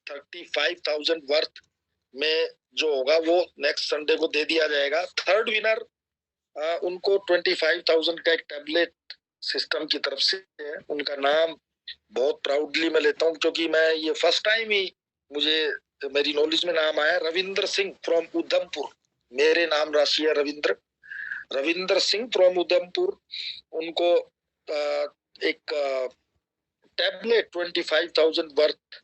35,000 वर्थ में जो होगा वो नेक्स्ट संडे को दे दिया जाएगा। थर्ड विनर उनको 25,000 का एक टैबलेट सिस्टम की तरफ से है। उनका नाम बहुत प्राउडली मैं लेता हूँ, क्योंकि मैं ये फर्स्ट टाइम ही मुझे मेरी नॉलेज में नाम आया। रविंद्र सिंह फ्रॉम उधमपुर, मेरे नाम राशि है रविंद्र सिंह फ्रॉम उधमपुर, उनको एक टैबलेट 25,000 वर्थ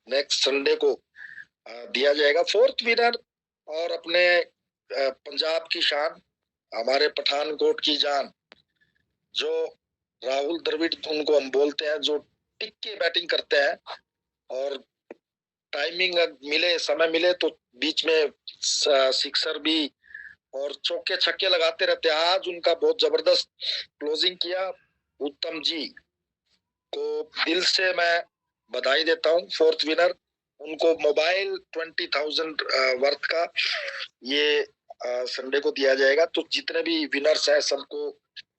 नेक्स्ट संडे को दिया जाएगा। फोर्थ विनर और अपने पंजाब की शान, हमारे पठानकोट की जान, जो राहुल द्रविड़ उनको हम बोलते हैं, जो टिक के बैटिंग करते हैं और टाइमिंग मिले, समय मिले तो बीच में सिक्सर भी और चौके छक्के लगाते रहते हैं। आज उनका बहुत जबरदस्त क्लोजिंग किया। उत्तम जी को दिल से मैं बधाई देता हूँ। फोर्थ विनर, उनको मोबाइल 20,000 वर्थ का ये संडे को दिया जाएगा। तो जितने भी विनर्स हैं सबको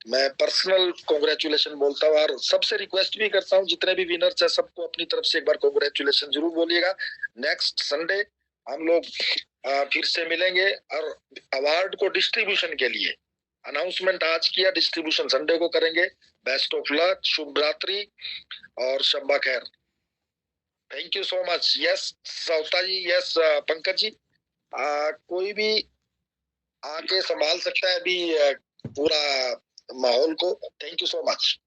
मैं पर्सनल कॉन्ग्रेचुलेशन बोलता हूँ, और सबसे रिक्वेस्ट भी करता हूँ जितने भी विनर्स हैं सबको अपनी तरफ से एक बार कॉन्ग्रेचुलेशन जरूर बोलिएगा। नेक्स्ट संडे हम लोग फिर से मिलेंगे और अवार्ड को डिस्ट्रीब्यूशन के लिए अनाउंसमेंट आज किया, डिस्ट्रीब्यूशन संडे को करेंगे। बेस्ट ऑफ लक, शुभ रात्रि और शब्बा खैर। Thank you so much. Yes सौता जी, यस पंकज जी, कोई भी आके संभाल सकता है अभी पूरा माहौल को। Thank you so much.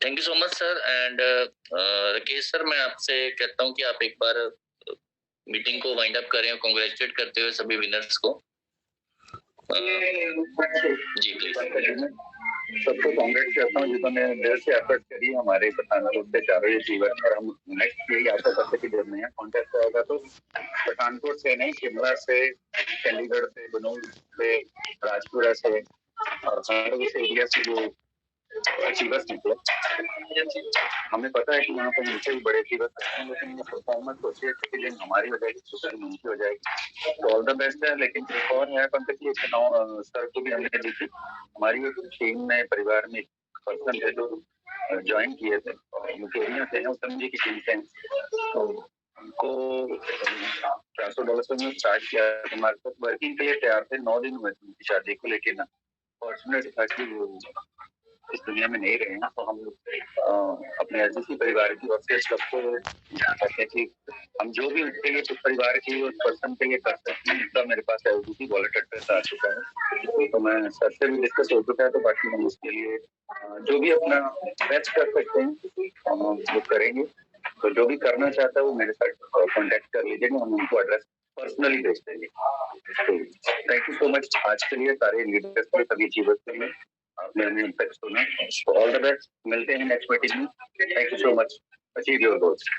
Thank you so much sir. And Rakesh sir, मैं आपसे कहता हूँ कि आप एक बार मीटिंग को वाइंड अप करें, कांग्रेचुलेट करते हुए सभी विनर्स को। जी प्लीज। सबको कांग्रेस करता हूँ जिन्होंने दिल से एफर्ट करी हमारे पठानकोट से चारों ये जीवन, और हम नेक्स्ट यही आशा करते कि जब नया कॉन्टेस्ट आएगा तो पठानकोट से नहीं, शिमला से, चंडीगढ़ से, बनूल से, राजपुरा से और उस एरिया से जो अचीवर्स निकले। हमें पता है कि यहाँ पर नीचे भी बड़े अचीवर्स हैं, लेकिन ये परफॉर्मेंस सोचिए कि दिन हमारी हो जाएगी, दूसरी उनकी हो जाएगी। तो ऑल द बेस्ट है। लेकिन एक और है पंकज जी, सर को भी हमने देखी, हमारी एक टीम में परिवार में एक पर्सन है जो ज्वाइन किए थे, मुकेरिया से हैं, उत्तम जी की टीम से, तो उनको $400 में स्टार्ट किया। हमारे साथ वर्किंग के लिए तैयार थे, 9 दिन हुए थे उनकी शादी को, लेकिन फॉर्चुनेट था कि वो इस दुनिया में नहीं रहे हैं, तो हम अपने एसडीसी परिवार की ओर से सबको कहते हैं कि हम जो भी उनके लिए उस परिवार की उस पर्सन के लिए कर सकते हैं, उसका मेरे पास एसडीसी वॉलेट एड्रेस आ चुका है, तो मैं सर से भी डिस्कस हो चुका है, तो बाकी हम उसके लिए जो भी अपना बेस्ट कर सकते हैं हम वो करेंगे। तो जो भी करना चाहता है वो मेरे साथ कांटेक्ट कर लीजिएगा, हम उनको एड्रेस पर्सनली भेज देंगे। तो थैंक यू सो मच आज के लिए, सारे लीडर्स के सभी चीजों के लिए आपने हमें तक सुना। ऑल द बेस्ट, मिलते हैं नेक्स्ट मीटिंग में। Thank you so much, achieve your goals.